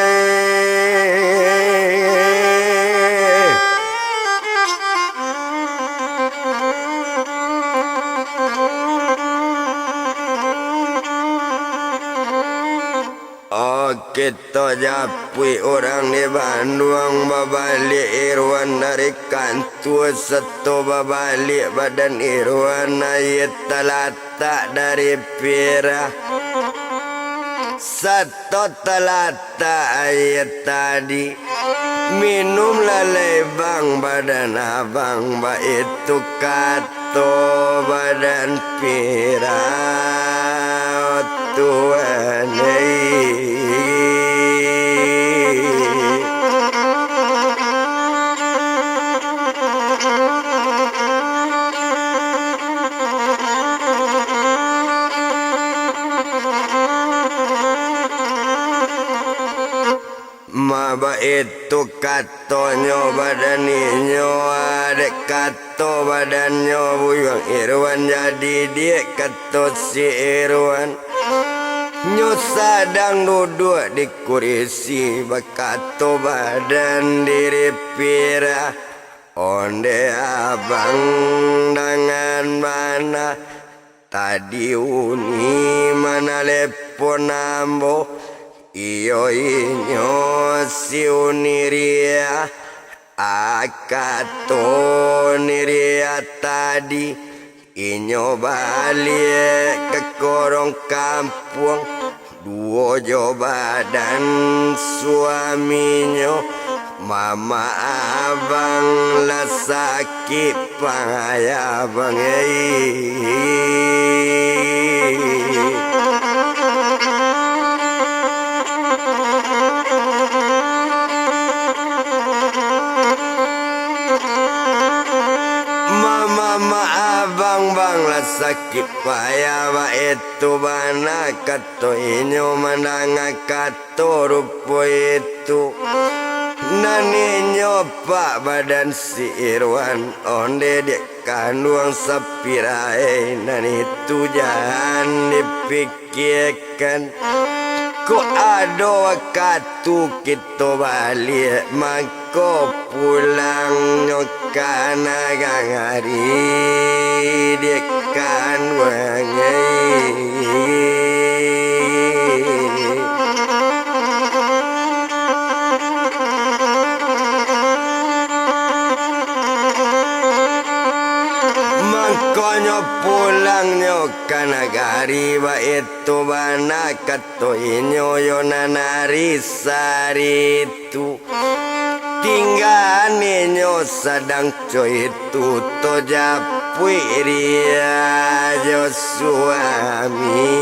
kita japui orang di Bandung babalik Irwan dari kantor seto babalik badan Irwan ayat talata dari Pira satu talata ayat tadi minum lalai bang badan abang ba itu kato badan Pira Tuhan Maba itu katonyo badaninyo adek kato badannya buyang Irwan jadi dia kato si Irwan nyo sadang duduk di kursi bakato badan diri Pira onde abang dengan mana tadi uni mana lepon ambo iyo inyo si uniria akato niria tadi inyo balik ke korong kampung duo jo badan suaminya mama abang lah sakit pangaya bang abang bang lah sakit payah ba itu bana kato inyo mananga kato rupo itu naninyo pak badan si Irwan onde dia kandung sapirai nani itu jangan dipikirkan ko ado waktu kita balik mako pulang nyokana gangari dia kan wangai mangkonyo pulangnya kanagari ba itu bana kato inyo yonanari saritu tinggal ninyo sadang coy itu to japui ria jo suami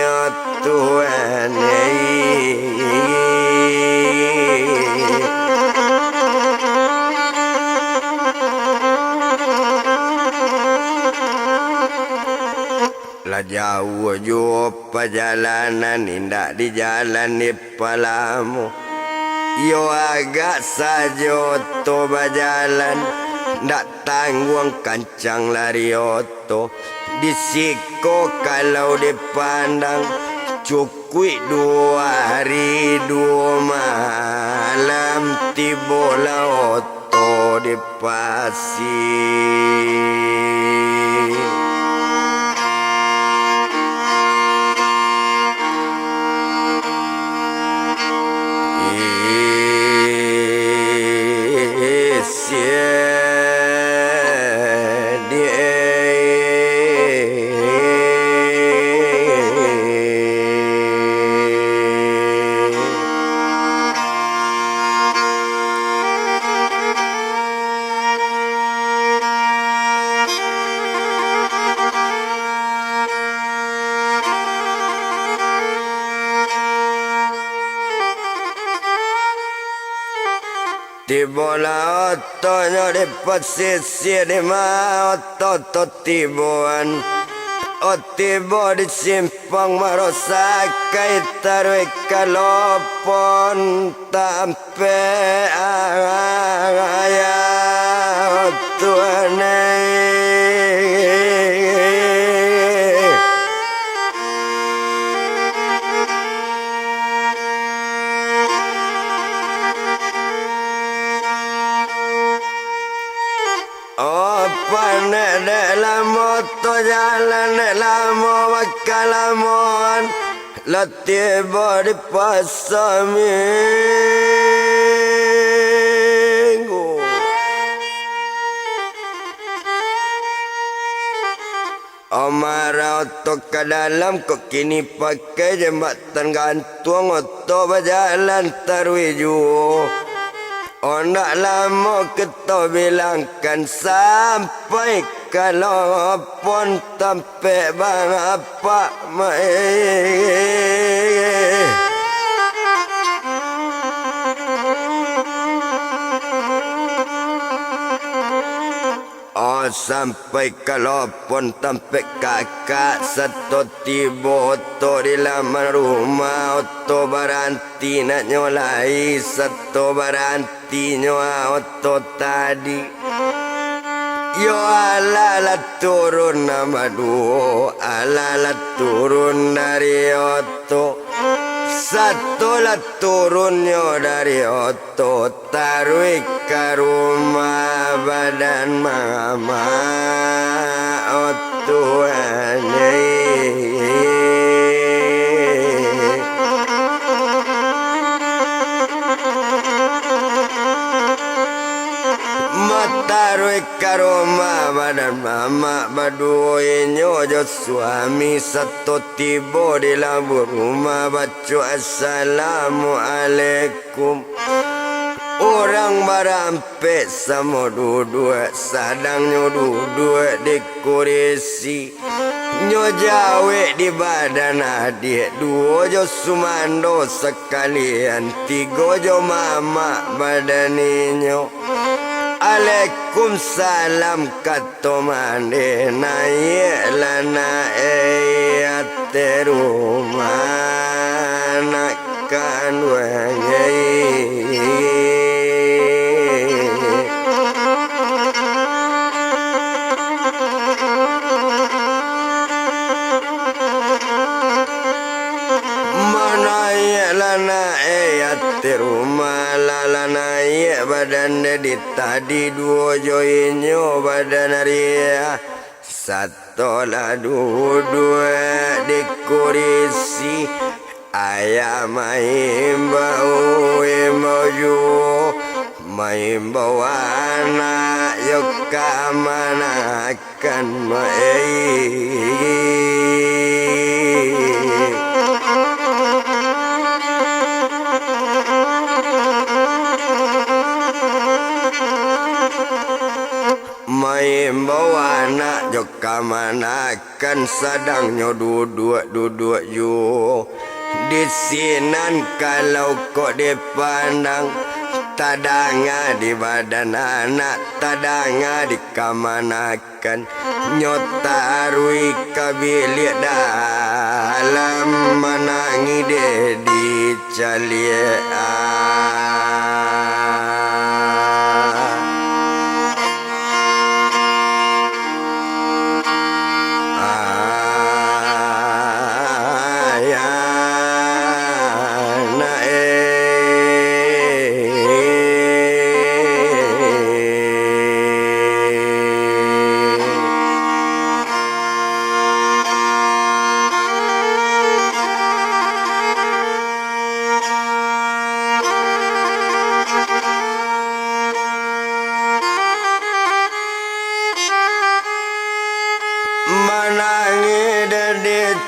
o Tuhan lah jauh jo perjalanan indah di jalan di palamu yo agak saja to berjalan ndak tanggung kancang lari oto disiko kalau dipandang cukui 2 hari 2 malam tibola oto di pasir Tibola otonya di pesisir di ma oto tibuan otibo di simpang marosakai taruh kalopon tampe ayah Tuhan dalam moto jalan dalam wakalamon La tiba di pasar Minggu. Omar auto ke dalam kok kini pakai jembatan gantung auto berjalan terwiju. Oh nak lama kita bilangkan sampai kalau pun sampai bang apa Oh sampai kalau pun sampai kakak satu tiba oto di laman rumah oto baranti nak nyolai satu baranti nyoa oto tadi yo ala turun nama duo ala turun dari oto satu lah turunnya dari oto taruh ke rumah badan mama oto taruh ke rumah badan mama baduinyo jo suami satu tiba di lambu rumah baca assalamualaikum. Orang barampe sama duduk sadangnya duduk di kursi nyo jawe di badan adik dua jo sumando sekalian tiga jo mama badaninyo. Waalaikumsalam kata mande naik lana ayat rumah nakkan wanyai. Rumah lala naik badan di tadi dua joinyo badan ria satu lah dua di kursi ayah main bau emoju main bawa anak yoka mana akan main bawa anak joka manakan sadangnya duduk yo di sinan kalau kok dipandang tadanga di badan anak tadanga di kamanakan nyotarui kabilik dalam menangi dedi calian.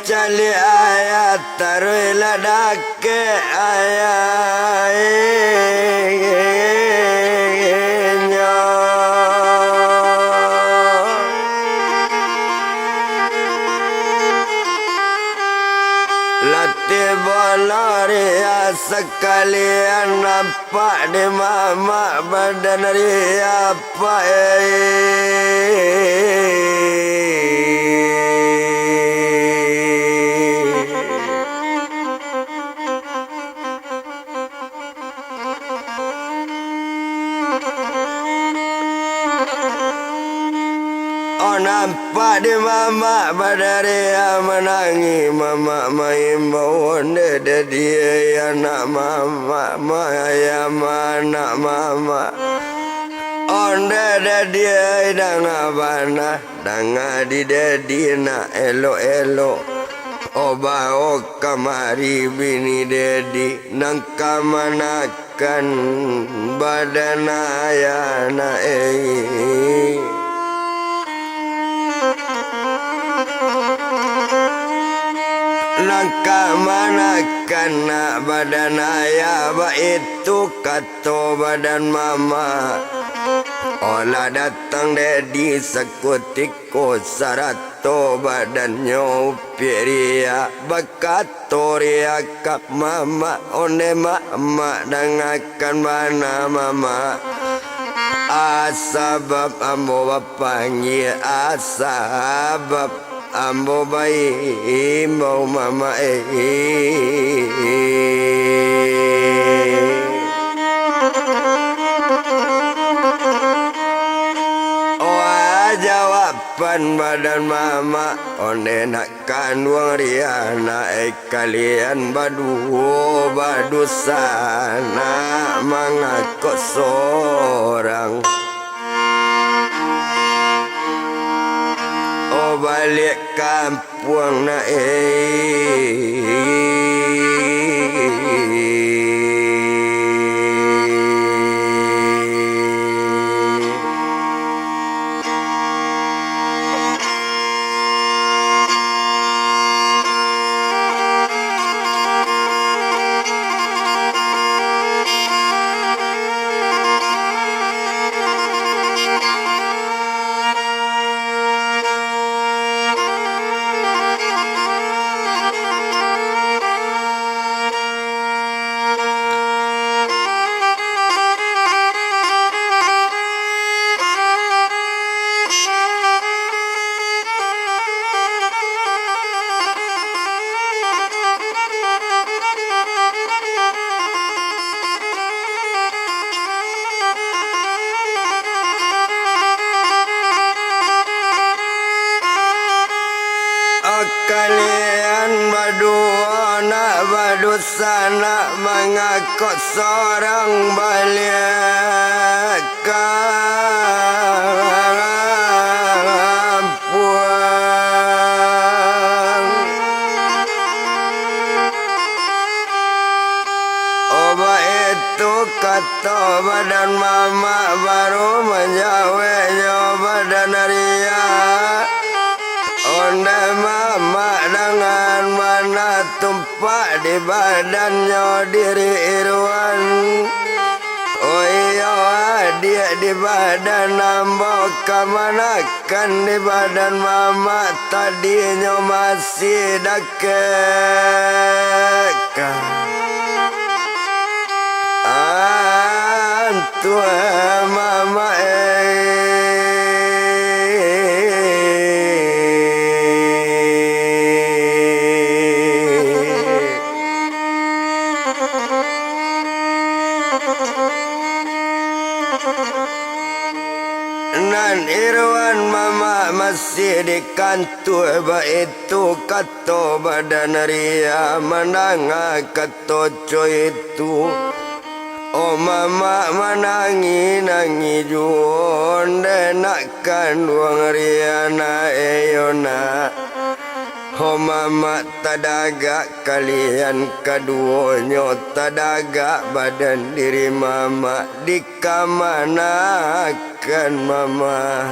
Cali ayat taruh ladak ayahnya latih bolaria sekalian nampak di mama badan ria apa nampak di mama badaria menangi mama main bawon dia dia anak mama maya mana mama onda dia dang abana dang di dedi na elo Bawa kamari bini dedi nang kamanakan badan ayana nang kamanakan badan ayah ba itu kato badan mama. Olah datang dedi sekutiko sarato badannya piria bakatoria kap mama one mama dengakan mana mama asabab ambo bapangi asabab ambo bayi mau mama jawaban badan mama onde nak kandung riana kalian badu sana mangako sorang balik kampung na kalian berdua nak berdusana mengaku seorang balik kampung. Obat itu kata badan mama baru menjawabnya badan ria. Onde mama dengan mana tumpak di badannya diri Irwan. Oh iya dia di badan nambah kemanakan di badan mama tadinya masih dakek. Antua mama nan Irwan mama masih di kantor itu kato badan ria menanga kato coy itu. Oh mama menangi juonde nak kandung ria na eyona. Oh mama tadaga kalian keduanya tadaga badan diri mama di kamanakan mama.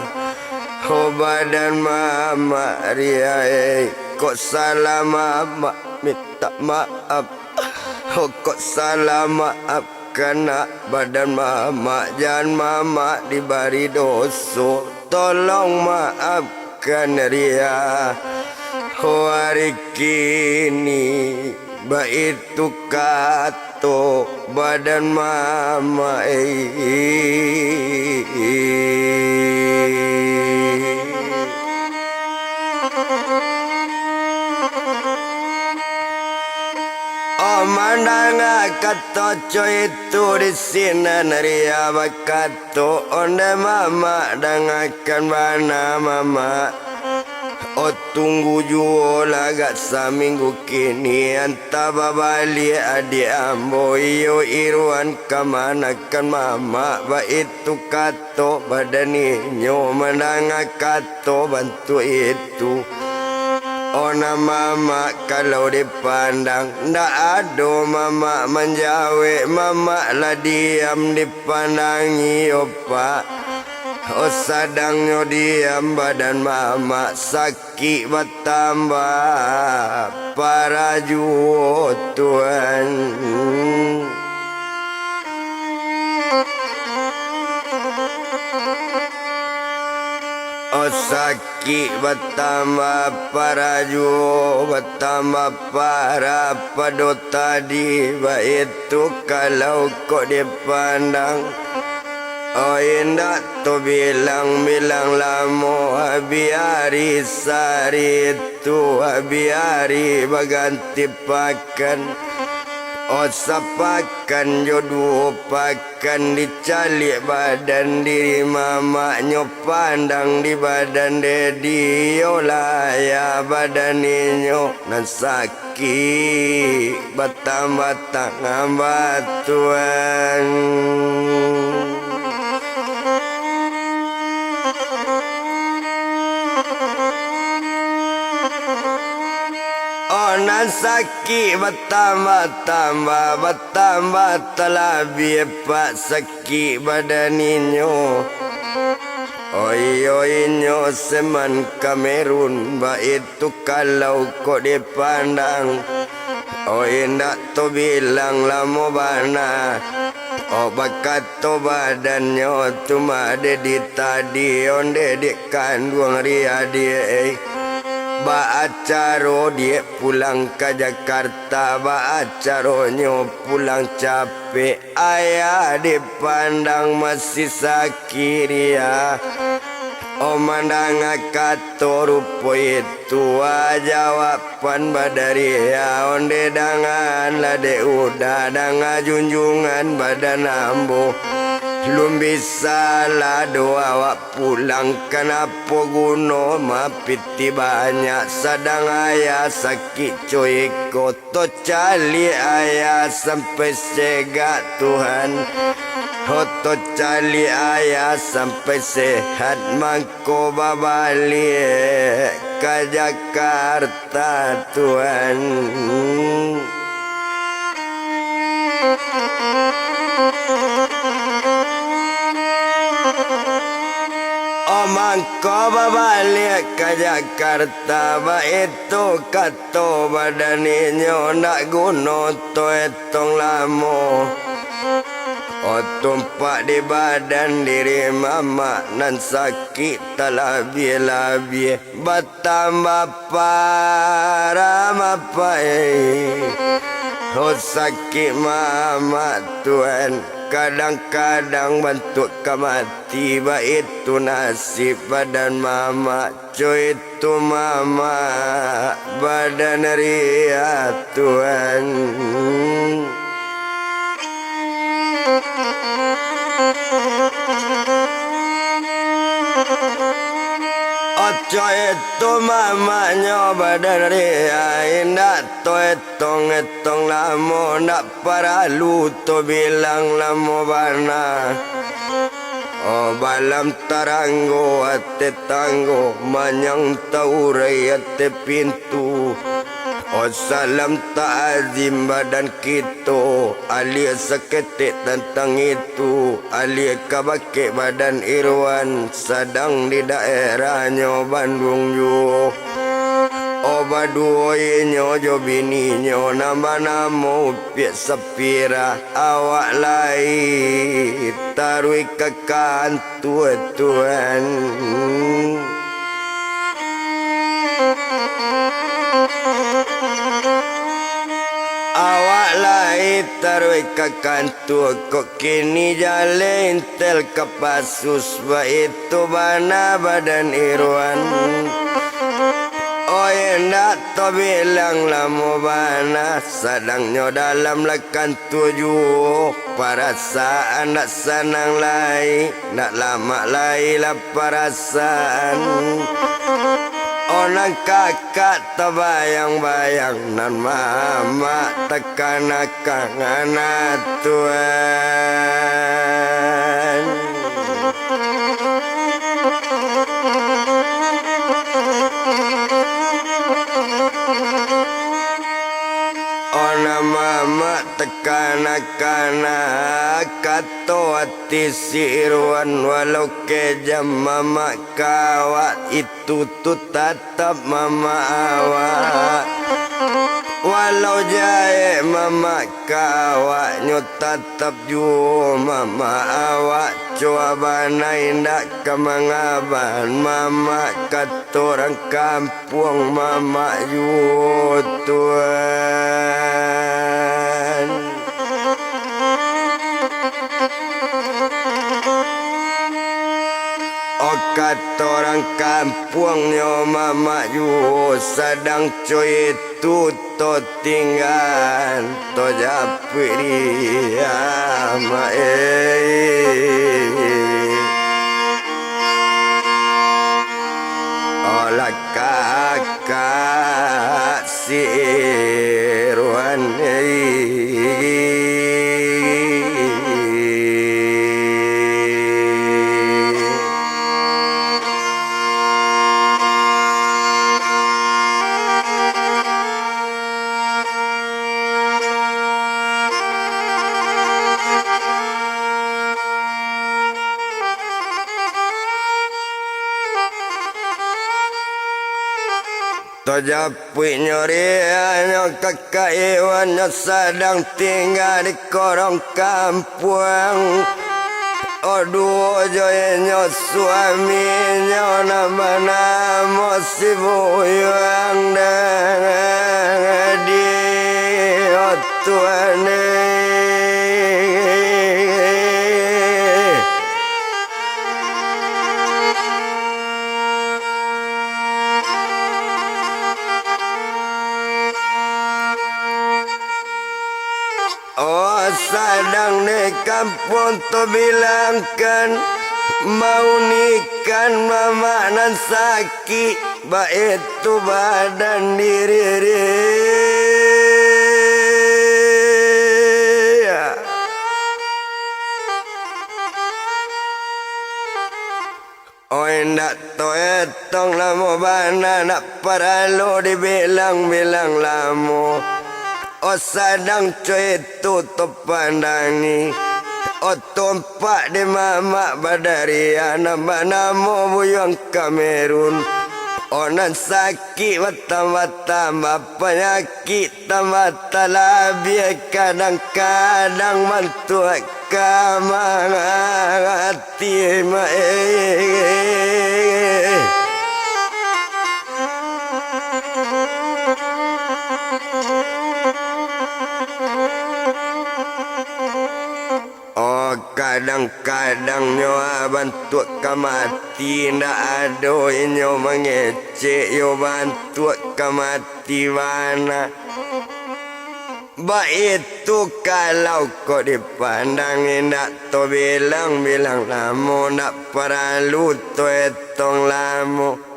Oh badan mama ria kok salah mama minta maaf. Oh kok salah maaf kena badan mama jangan mama diberi dosa tolong maafkan ria. Hari kini baitu kato badan mama Mandanga kato coy itu di sini ria bakato onde mama dengakan mana mama. Oh tunggu juo lagak seminggu kini anta babali adik ambo iyo Irwan kemanakan mama ba itu kato badannya menanga kato bantu itu. Ona mama kalau dipandang ndak ada mama menjawe, mama lah diam dipandangi opa. Oh sadangnya diam badan mama sakit bertambah para juo Tuhan. Oh sakit bertambah para juo, bertambah para pado tadi. Itu kalau kau dipandang. Oh indah tu bilang-bilang lamo, biari sari tu, biari baganti pakan. Oh sapakan jodoh pakan dicalik badan diri mama nyo pandang di badan dedi. Yolah ya badan inyo nan sakit bertambah tangan batuan. Oh nan sakit bertambah terlebih pak sakit badan inyo. Oi inyo seman Kamerun ba itu kalau kau dipandang. Oh indak tu bilang lamo bana. Oh bakat tu badannya tu made di tadi onde di kandung ria dia. Ba acaro dia pulang ke Jakarta, ba acaronyo pulang capek. Ayah dipandang masih sakit dia. Oh mandang kato rupo itu jawaban badaria. Onde dangan lade udah danga junjungan badan ambo. Belum bisa lah doa awak pulang kenapa guno mapiti banyak sadang ayah sakit coy koto cali ayah sampai sega Tuhan. Hoto cali ayah sampai sehat mangko babalik ke Jakarta Tuhan. Mangko balik ke Jakarta ba itu kato badan inyo nak guno to etong lamo. Oh tumpak di badan diri mama nan sakit terlebih-lebih bertambah parah mapai. Oh sakit mama Tuhan. Kadang-kadang bentuk kemati ba itu nasib badan mama. Coy itu mama badan ria Tuhan. Ojo itu mamanya badan ria indah to etong lamo nak paralu to bilang lamo bana. Oh balam taranggo ate tanggo manyang taurai ate pintu. Oh salam ta'azim badan kita alia seketik tentang itu. Alia kabake badan Irwan sedang di daerahnya Bandung yo. Oh baduoi nyo jo bini nyo nama namo piak sapira awak lai tarui kekan Tuhan. Awak lai tarui kekan kok kini jalen tel kapasus ba itu bana badan Irwan. Oh enak to bilang lamo bana sadangnya dalam lekan tujuh perasaan nak senang lai nak lama lai lah perasaan. Orang kakak terbayang-bayang nan mama tekan anak Tuhan. tekana-kana kato ati siruan walau kejam mama kawat itu tu tatap mama awak walau jae mama kawak nyo tatap ju mama awak coba indak kemangaban mama katorang kampung mama yu Tuhan oh katorang kampung nyo mama yu sadang coy itu to tinggal to japri ama olah kakak siruan Tojapi nyori nyo kakak Iwan nyo sedang tinggal di korong kampung Oduo joye nyo suami nyo nama-nama si buyang dengan di Tuhan oh sadang di kampung tu bilangkan mau nikah mama nan sakit baik tu badan diri oh indak to etong lamo bana nak perlu dibilang-bilang lamo oh sadang coy tutup pandangi oh tumpak di mama badaria nama-nama buyang Kamerun oh nan sakit tambah penyakit tambah talabi kadang-kadang mantuak kamang hati oh kadang-kadang nyo bantu kamati ndak ado nyo mengecek yo bantu kamati mana ba itu kalau kau dipandang ndak to bilang-bilang lamo ndak perlu to etong lamo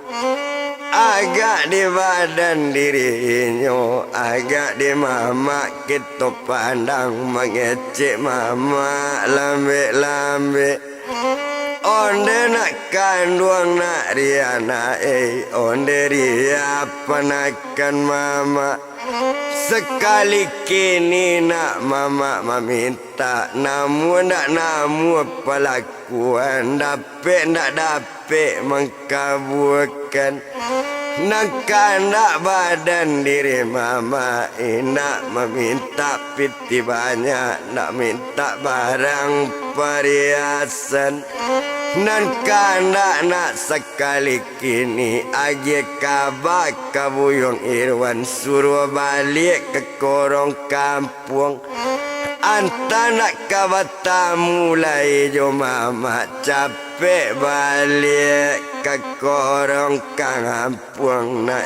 agak di badan dirinya agak di mama kita pandang mengecek mama lambe-lambe onde nak kandung nak riana onde ria panakan mama sekali kini nak mama meminta namun nak namu pelakuan dapat nak dapat mengkabulkan nak kandak badan diri mama nak meminta piti banyak nak minta barang perhiasan nan kandak nak sekali kini agi kabak kabuyong Irwan suruh balik ke korong kampung anta nak kabata mulai jo mama capek balik ke korong kampung na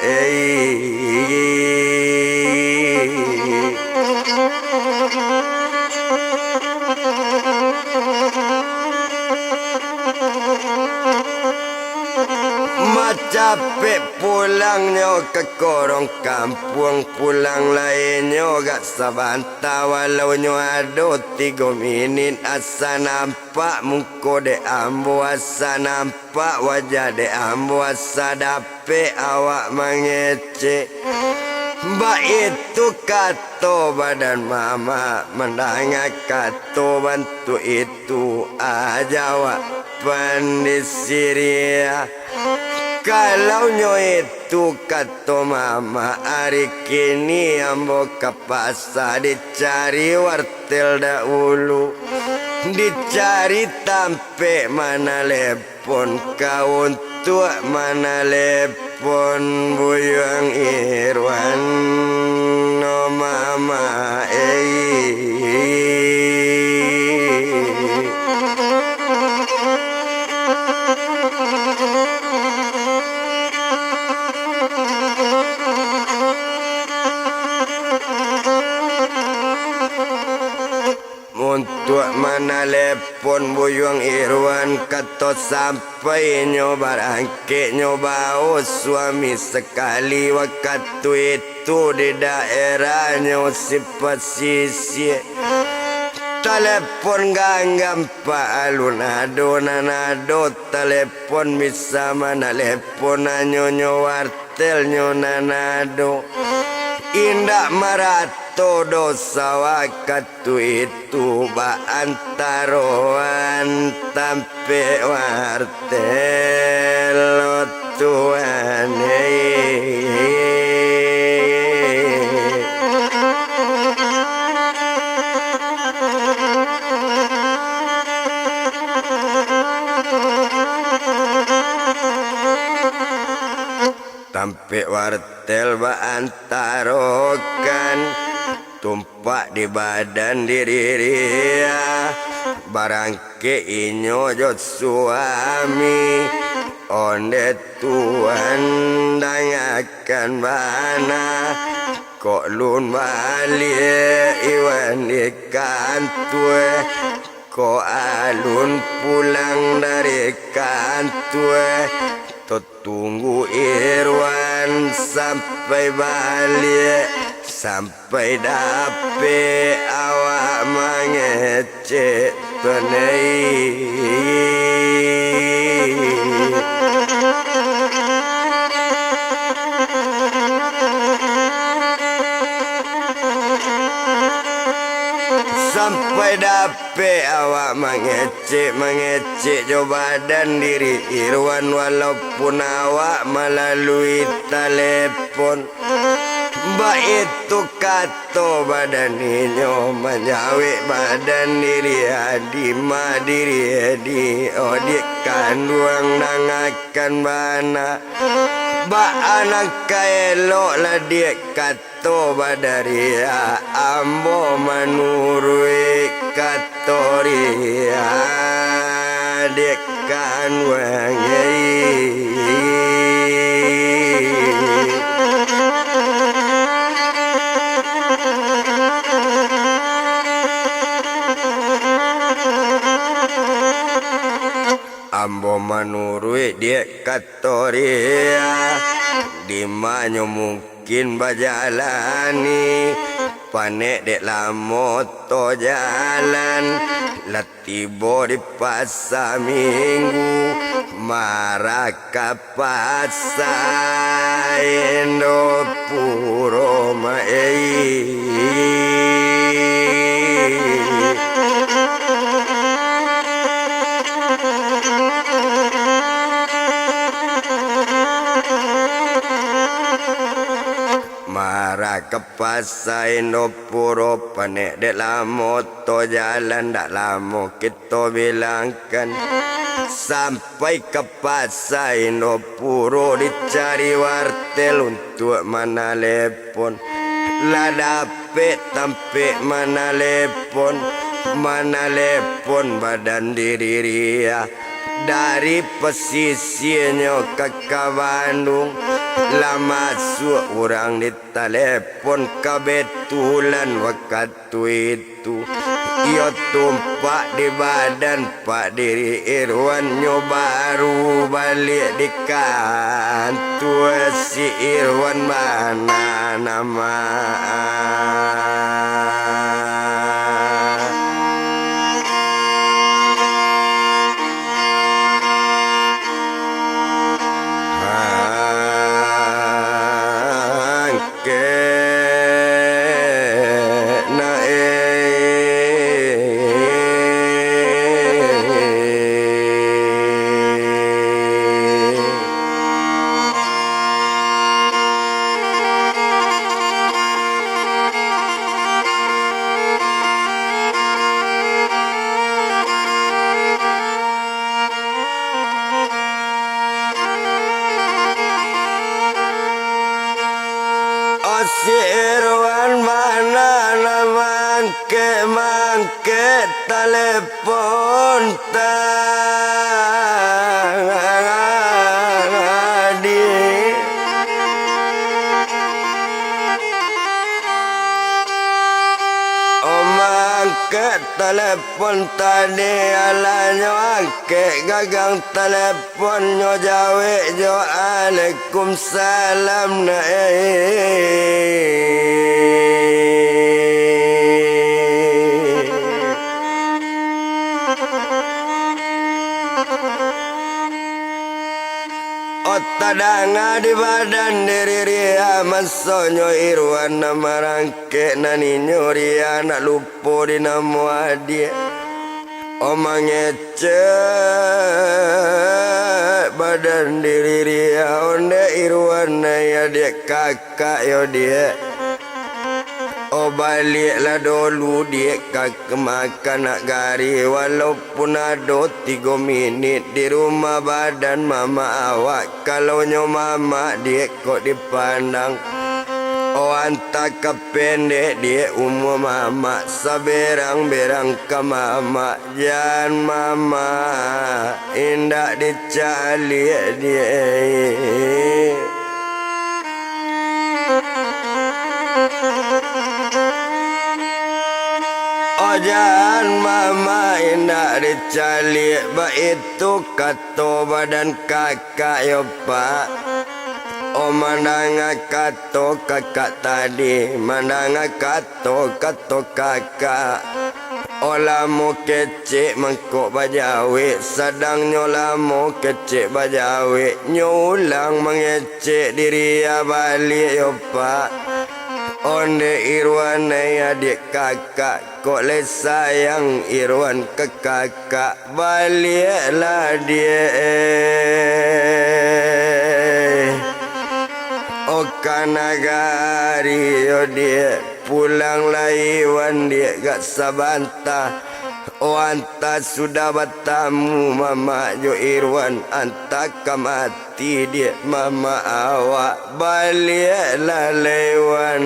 capek pulangnya ke korong kampung pulang lainnya gak sabanta walau nyo ado 3 minit asa nampak muka de ambo asa nampak wajah de ambo asa dapet awak mengecek Mbak itu kata kato badan mama mendangat kato bantu itu ajawa pandisiria kalau nyo itu kato mama hari kini ambo kapasa dicari wartel dahulu dicari tampe mana lepon kaun tua mana lepon buyang Irwan no mama untuk mana lepon buyang Irwan kato sampai nyoba rangke nyoba suami sekali waktu itu di daerahnya si pesisir telepon ganggam Pak Alunado nanado telepon bisa mana lepon nyonyo wartel nyonanado indak marato dosa waktu itu ba antaroan tampe wartel Tuhan tampe wartel ba antarokan tumpak di badan diri barangke inyo jod suami onde Tuhan dangakan bana kok lun balik iwan ikan tue kok alun pulang dari kantue tunggu Irwan sampai balik sampai dape awak mengecek penai sampai dape awak mengecek jo badan diri Irwan walaupun awak melalui telepon Mbak itu kato badan inyo menjawik badan diri adi madiri adi odik kanduang nangakan bana Mbak anak kaelok lah dia kato badaria ambo manurui katoria dia kanduang ambo manurui dia katoria di manyo mungkin bajalani panek dek la moto jalan latibo di pasar minggu marah ke pasar Indo Puro marah ke pasar Indo Puro panek dek la moto jalan dak lama kita bilangkan sampai ke pasar Indo Puro dicari wartel untuk mana lepon lah dapet tampe mana lepon badan diri ria dari pesisirnya ke Bandung lah masuk orang di telepon kebetulan waktu itu ia tumpak di badan Pak Diri Irwan nyo baru balik di kantor si Irwan mana nama si Irwan mana mangke telepon tadi mangke telepon tadi alanya ke gagang telepon nyo jawe jo Waalaikumsalam na Otadanga di badan diri ria masonyo Irwan nama rangke nani nyuria nak lupo di nama dia omang ece badan diri ria onde Irwan ya dia kakak yo dia oh baliklah dulu dia kakak makan nak gari walaupun ada 3 minit di rumah badan mama awak kalau nyo mama dia kok dipandang oh antak kependek dia umur mama saberang-berang ke mama jangan mama indak dicali dia oh jangan mama indak dicali ba itu kato badan kakak yo pak oh mandanga kato kakak tadi mandanga kato kakak oh lamo kecik mangkok bajawe sadang nyo lamo kecik bajawe nyo ulang mengecek diri ya balik yo pak onde Irwan ya adik kakak kok le sayang Irwan ke kakak baliklah dia oh kanagari yo dia pulanglah Irwan dia gak sabantah oh anta sudah bertamu mama jo Irwan anta mati dia mama awak baliklah lewan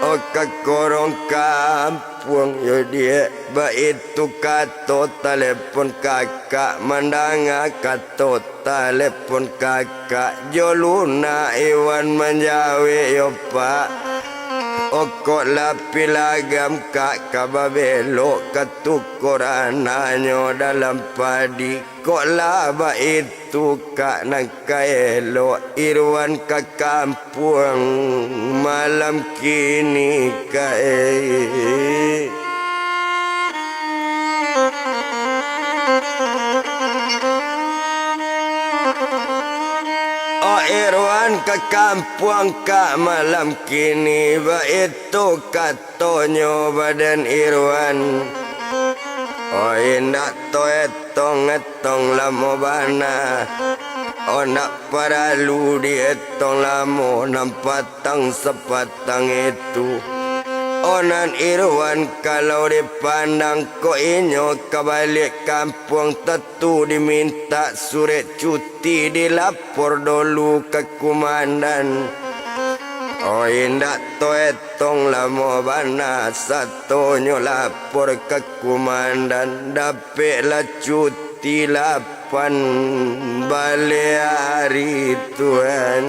oh ke korong kampung yo dia ba itu kato telepon kakak mandanga kato telepon kakak jo luna Iwan menjawe yo pak okok lapi lagam kak kababelo katukoran nanyo dalam padi kok laba itu kak nangkaelo Irwan ke kampung malam kini kae oh Irwan ke kampung kak malam kini ba itu katonyo badan Irwan oh indak to etong lamo bana oh nak paralu di etong lamo nampatang sepatang itu onan Irwan kalau dipandang kok inyo kebalik kampung tentu diminta surat cuti dilapor dulu ke komandan oh indak to etong lamo bana satonyo lapor ke komandan dapatlah cuti 8 balik hari Tuhan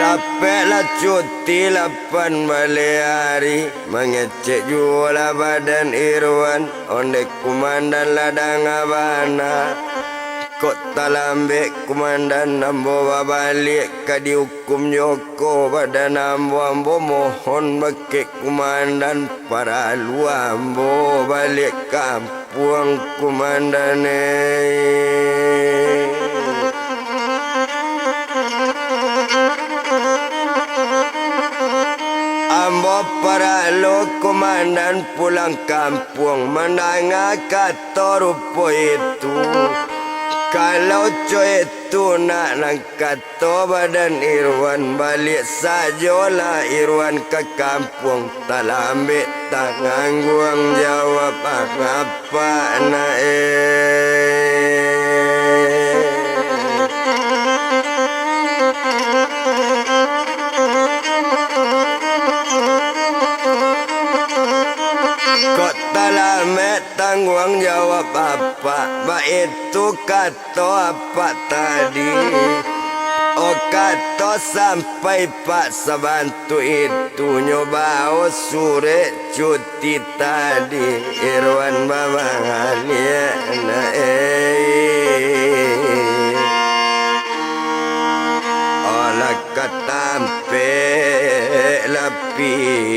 dapatlah cuti 8 balik hari mengecek jualah badan Irwan onde komandan ladang abana kok talambek komandan ambo balik ka dihukum Joko badan ambo mohon bakik komandan para lu ambo balik kampung komandan ambo para lo komandan pulang kampung menanga kata rupo itu kalau coy itu nak nangkat badan Irwan balik sajalah Irwan ke kampung tak ambil tangan guang jawab apa nak Ame tanggung jawab apa? Ba itu kata apa tadi? Oh kata sampai pak sabantu itu nyoba sore cuti tadi Irwan mamangnya olah katampe lapirai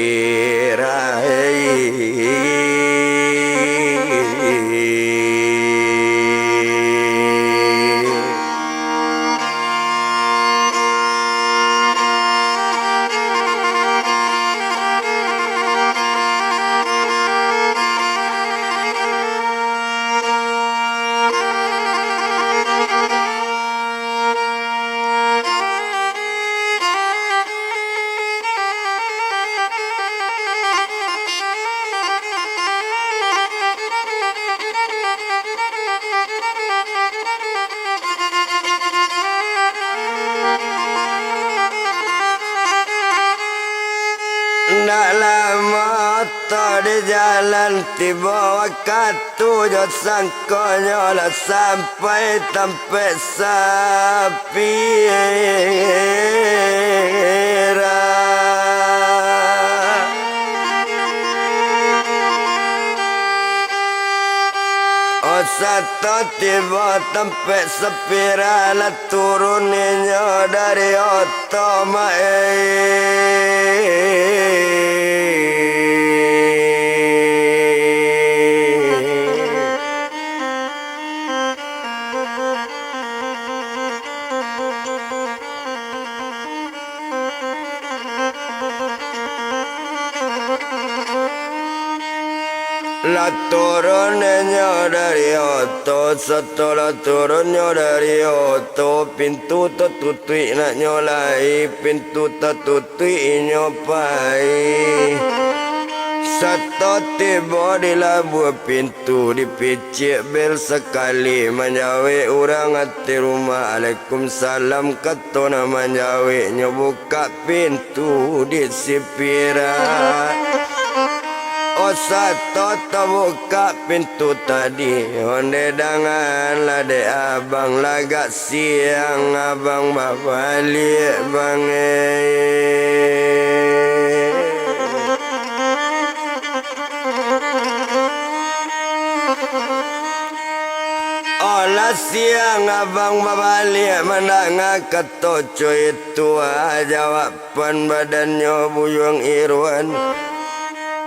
Nak lama di jalan tiba waktu jod sangkonya lah sampai tempat Sapira. Oh satu tiba tempat Sapira lah turunnya dari La turunnya dari oto, setelah turunnya dari oto, pintu tertutup nak nyolai, pintu tertutup nyopai. Satu tiba di labuh pintu, dipicik bel sekali, menjawi orang hati rumah, Waalaikumsalam katona menjawi, nyobuka pintu di Sapira. Oh satu terbuka pintu tadi onde dangan lade abang lagak siang abang balik bang Olah siang abang balik mendengar kata cuy tua jawaban badannya buyung Irwan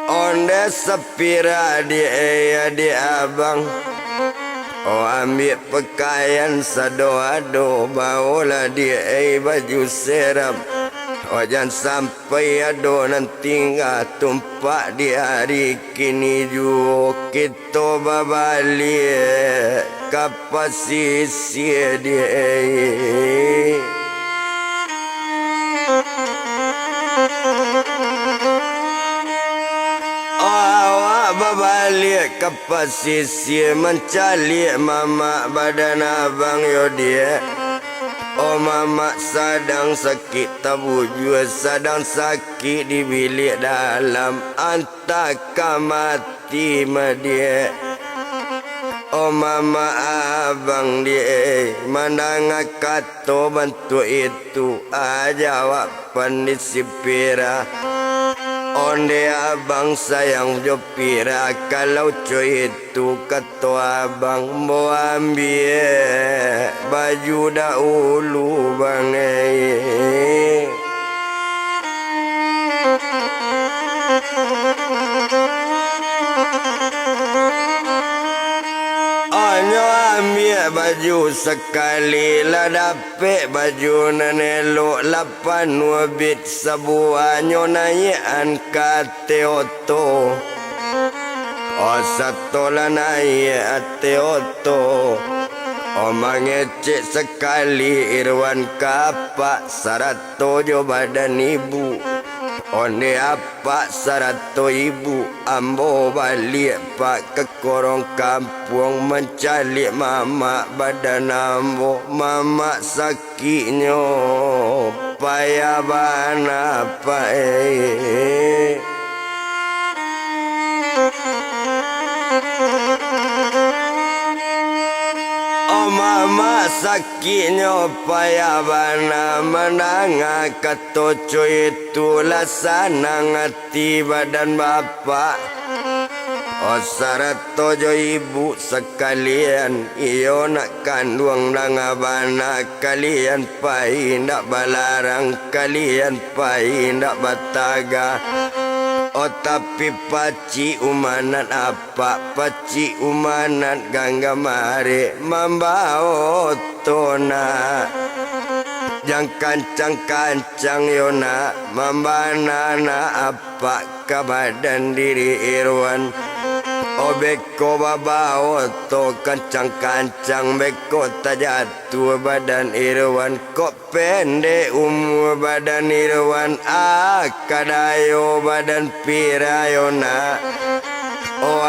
onde Sapira dia abang. Oh ambil pakaian sado-ado, bawalah dia baju serap. Oh jangan sampai ado nanti nggak tumpak di hari kini juga kita babalik kapasisi dia. Balik ke pesisir mencari mama badan abang yo dia. Oh mama sedang sakit tabujur, sedang sakit di bilik dalam, antakah mati dia. Oh mama abang dia mendengar kata bantu itu jawaban di Sapira. Onde abang sayang Jopira, kalau cuy itu kata abang mau ambil baju dahulu bang. Ambil baju sekali lah dapat baju nanelok lapan wabit sebuahnya naik kate oto. Oh satu lah naik ate oto. Oh mengecek sekali Irwan kapak sarato jo badan ibu. Onde apa sarato ibu ambo balik pak ke korong kampung mencari mama badan ambo mama sakitnya payah bana apa O mama sakinyo payabana menanga katoco itu lasana ngati badan bapak. O saratojo ibu sekalian iyo nak kandung nangabana kalian pai nak balarang kalian pai nak bataga. Oh tapi paci umanan apa paci umanan gangga mare mambao tona jang kancang yona mambana na apa kabadan diri irwan. O beko babao to kancang beko tajatu badan irwan kok pende badan irwan kadayo badan pirayona. O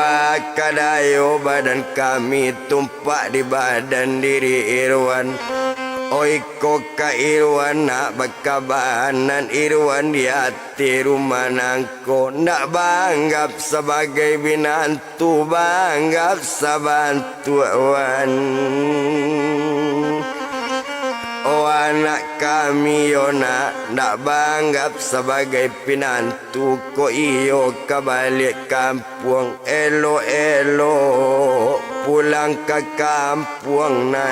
kadayo badan kami tumpak di badan diri irwan. Oi koka irwan nak bakabanan irwan di hati rumah nangko nak banggap sebagai binantu banggap sabantuan. O anak kami yona nak banggap sebagai pinantu ko iyo kabalik kampung elo pulang ke kampung na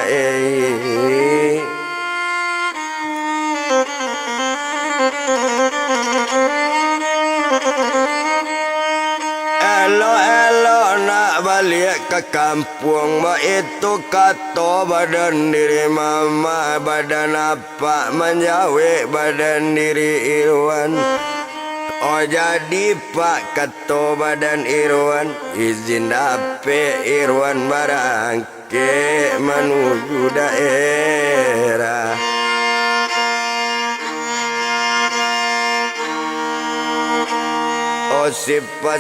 Elo nak balik ke kampung ma itu kata badan diri mama badan apa menjawab badan diri Irwan. Oh jadi pak kata badan Irwan izin dape Irwan barangke menuju daerah. Oh siapa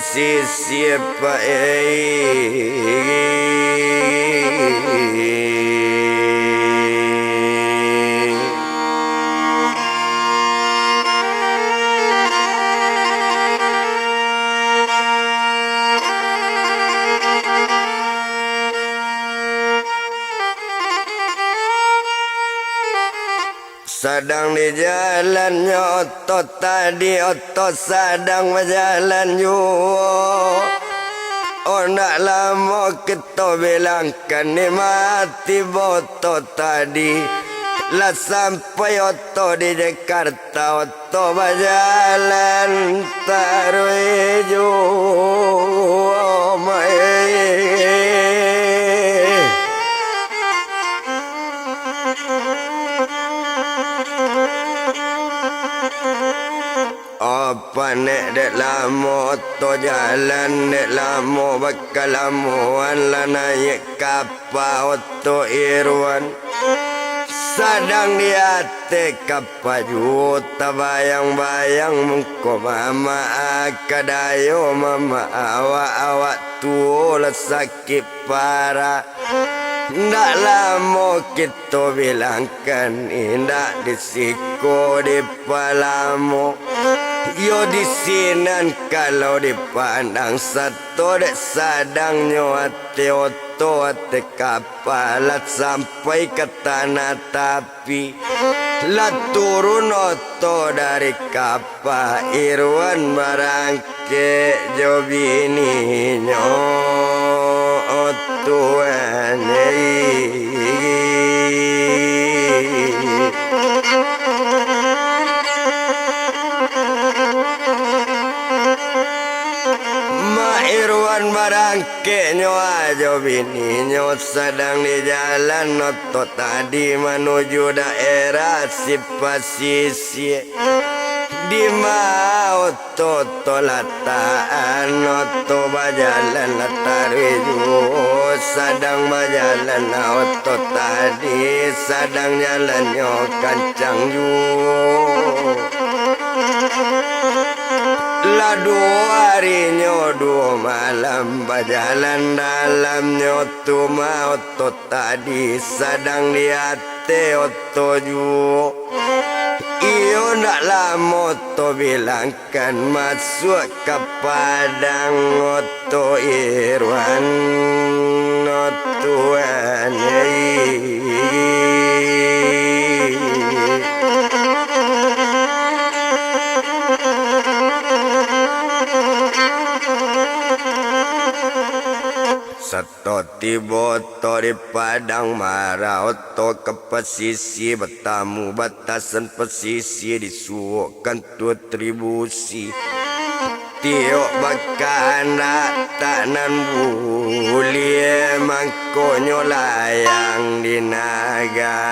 sedang di jalannya otot tadi otot sedang berjalan juga. Oh nak lama kita bilangkan ni mati botot tadi. Lah sampai otot di Jakarta otot berjalan taruh juga. Apa nek dek lama to jalan dek lama bakal lamuan lah naik kapal to Irwan. Sadang di hati kapal juta bayang-bayang muka mama kadayo mama awak tua lah sakit parah. Ndak lama kita bilangkan indak disiko di palamu. Yo di sinan kalau dipandang satu dek sadang nyoate oto ate kapalat sampai ke tanah tapi lah turun oto dari kapal Irwan barangke jobini nyo otuan Irwan barangke nyo ajo bini nyo sedang di jalan otot tadi menuju daerah si pasisi di mau toto lataan oto bajalan latarijo sedang bajalan otot tadi sedang jalan nyo kancang ju. Lah dua hari dua malam berjalan dalam nyoto otot tadi sedang di hati oto ju. Iyo Ndaklah moto bilangkan masuk ke padang Oto Irwan Tuhan Sato tiba to di padang marah Oto ke pesisi bertamu batasan pesisi disuokkan tribusi Tiok bakana tanan bulie mangkonyo layang di naga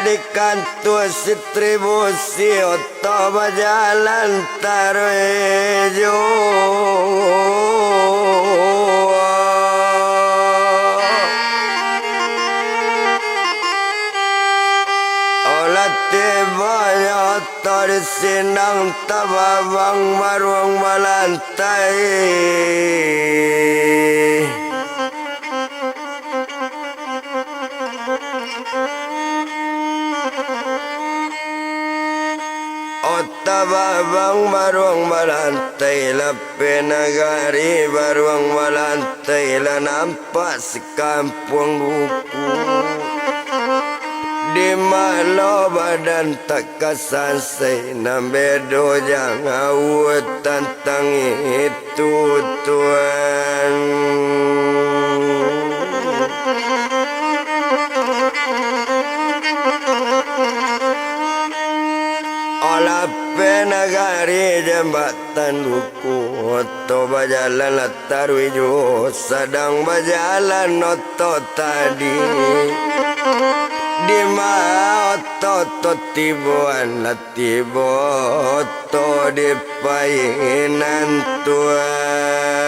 di kantor distribusi Oto berjalan tarejo Olah tibanya Oto disinang tababang maruang malantai Babang baruang malantai lape nagari baruang malantai la nampak sekampung buku di malo badan tak kasansai nambedo jangan awet tantang itu Tuhan Penagari jembatan duku Oto berjalan latar wijo Sedang berjalan Oto tadi Di ma Oto tibuan latibo Oto di painan Tuhan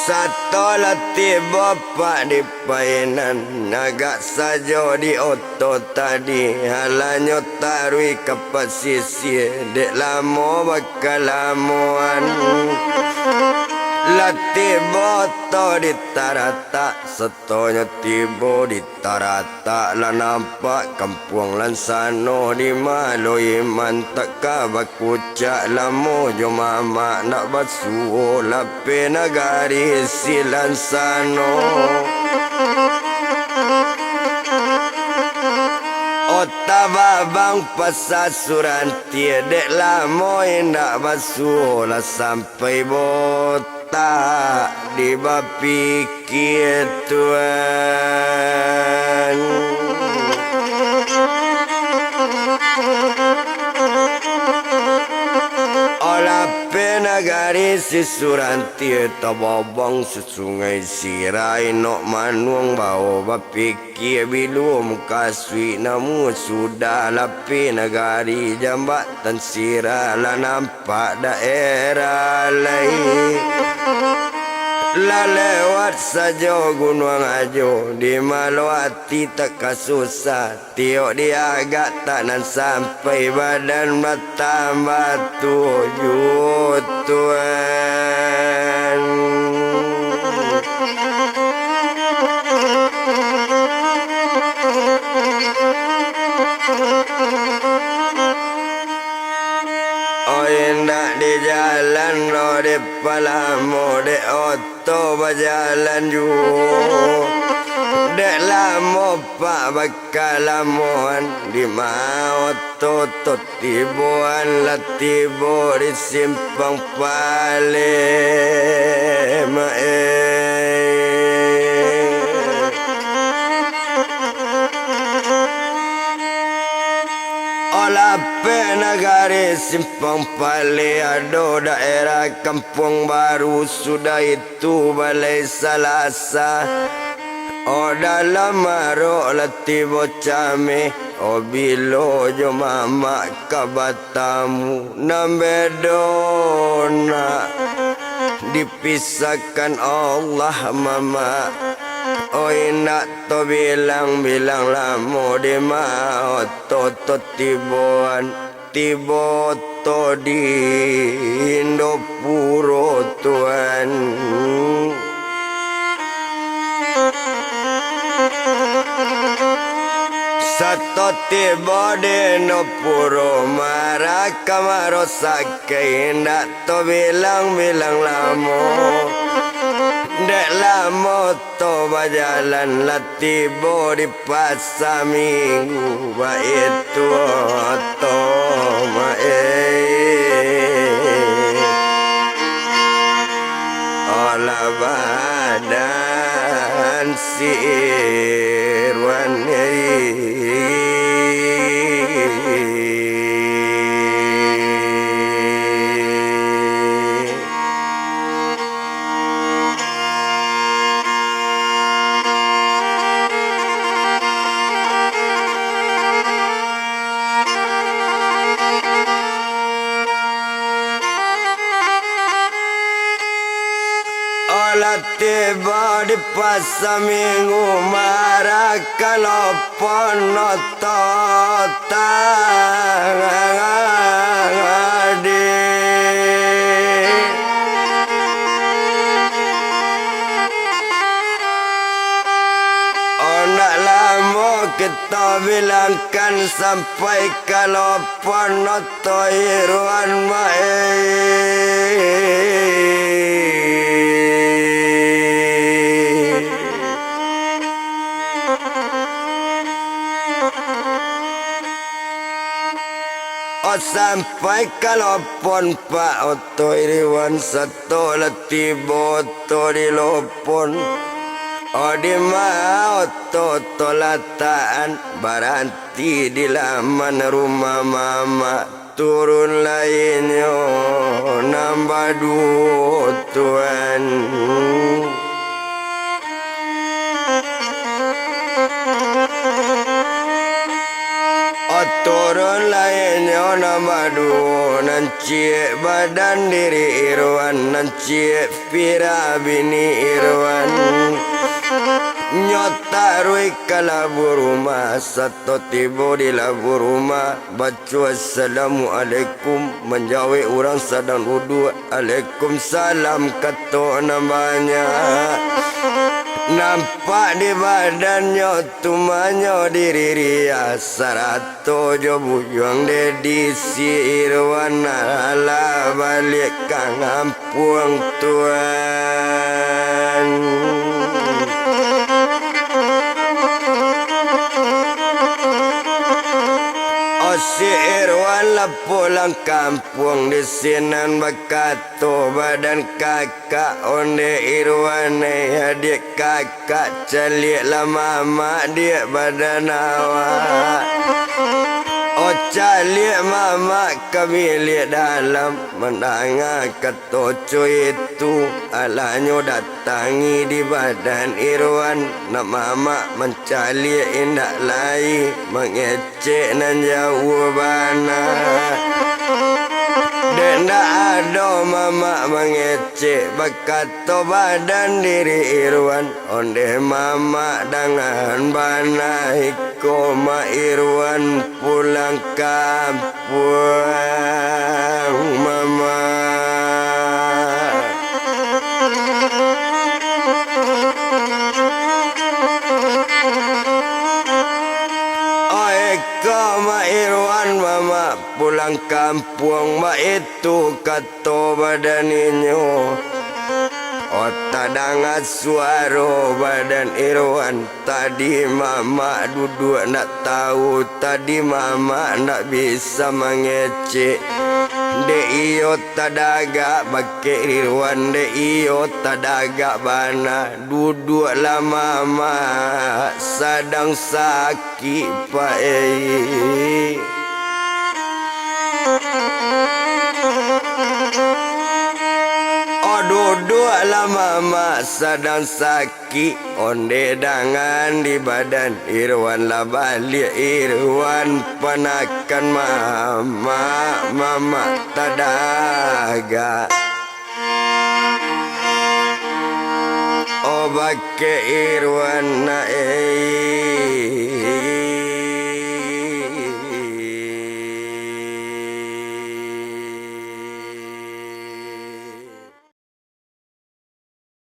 Satu latih bapak di painan Agak saja di Oto tadi Halanyo tarui ke pesisir Dek lama bakal lamuan Latih boto di tarata Setonyo tiba di tarata Lah nampak kampung lansano Di malu iman tak kabakucak Lamo jo mama nak basuh Lapi nagari si lansano Ota babang pasasuran Tiadek lamo nak basuh Lah sampai bot tak dibapikir Tuhan Olah penagari si suranti tababang sesungai sirai Nok manuang bawa bapikir bilum kasui Namu sudah lapi nagari jambatan sirala nampak daerah lain La lewat saja gunung ajo Di malu hati tak kasusah Tiok dia agak tak nan sampai Badan bertambah 7 Tuhan Oh indah di jalan lo di palamu di Oto berjalan juga Dek lama pak bakal lamuan Di ma Oto tibuan lah tibu di simpang Palem Sampai negari Simpang Pali Ado daerah Kampung Baru sudah itu balai Salasa. Oh dalam marok letih bocame. Oh bilo jo mama kabatamu nambedona dipisahkan Allah mama. Oi nak to bilang lamo di mau to tibo to di Indopuro tuan. Satu tiba di Indopuro maraka marosake nak to bilang lamo. Dek lama to berjalan latibo di pasar minggu baik tua to olah badan si Irwan tiba di pasar minggu marah kalau penototang oh nak lama kita bilangkan sampai kalau penotoiruan sampai kalopon Pak Oto Iriwan satu letih boto di lopon. Oh di mau tolataan baranti di laman rumah mama turun lainnya nambah dua tuan. Turun lainnya nama dua nanci badan diri Irwan nanci Fira bini Irwan nyota rui ke labu rumah satu tiba di labu rumah baca assalamualaikum menjawab orang sedang wudu Waalaikumsalam kata namanya. Nampak di badannya tumanya diri ria sarato jo buyang dedi si Irwan ala balik kang ampuang tuan. Si Irwan lah pulang kampung di sinan bakato badan kakak onde Irwan adik kakak celik lah mama dia badan awak. Oh celik mama kami dalam mendengar ketoco itu alahnya datangi di badan Irwan nak mama mencalik indak lain mengecek nan jauh bana. Dan tak ada mama mengecek bakato badan diri Irwan onde mama dengan bana iko ma Irwan pulang kampung mama. Pulang kampung mak itu kata badaninyo. Otak dengar suara badan Irwan. Tadi mama duduk nak tahu. Tadi mama nak bisa mengecek. Dek iyo tadaga pakai Irwan. Dek iyo tadaga bana. Duduklah mama sedang sakit pak Dua lama masa dan sakit onde dangan di badan Irwan lah balik Irwan penakan mama tadaga oh bake Irwan na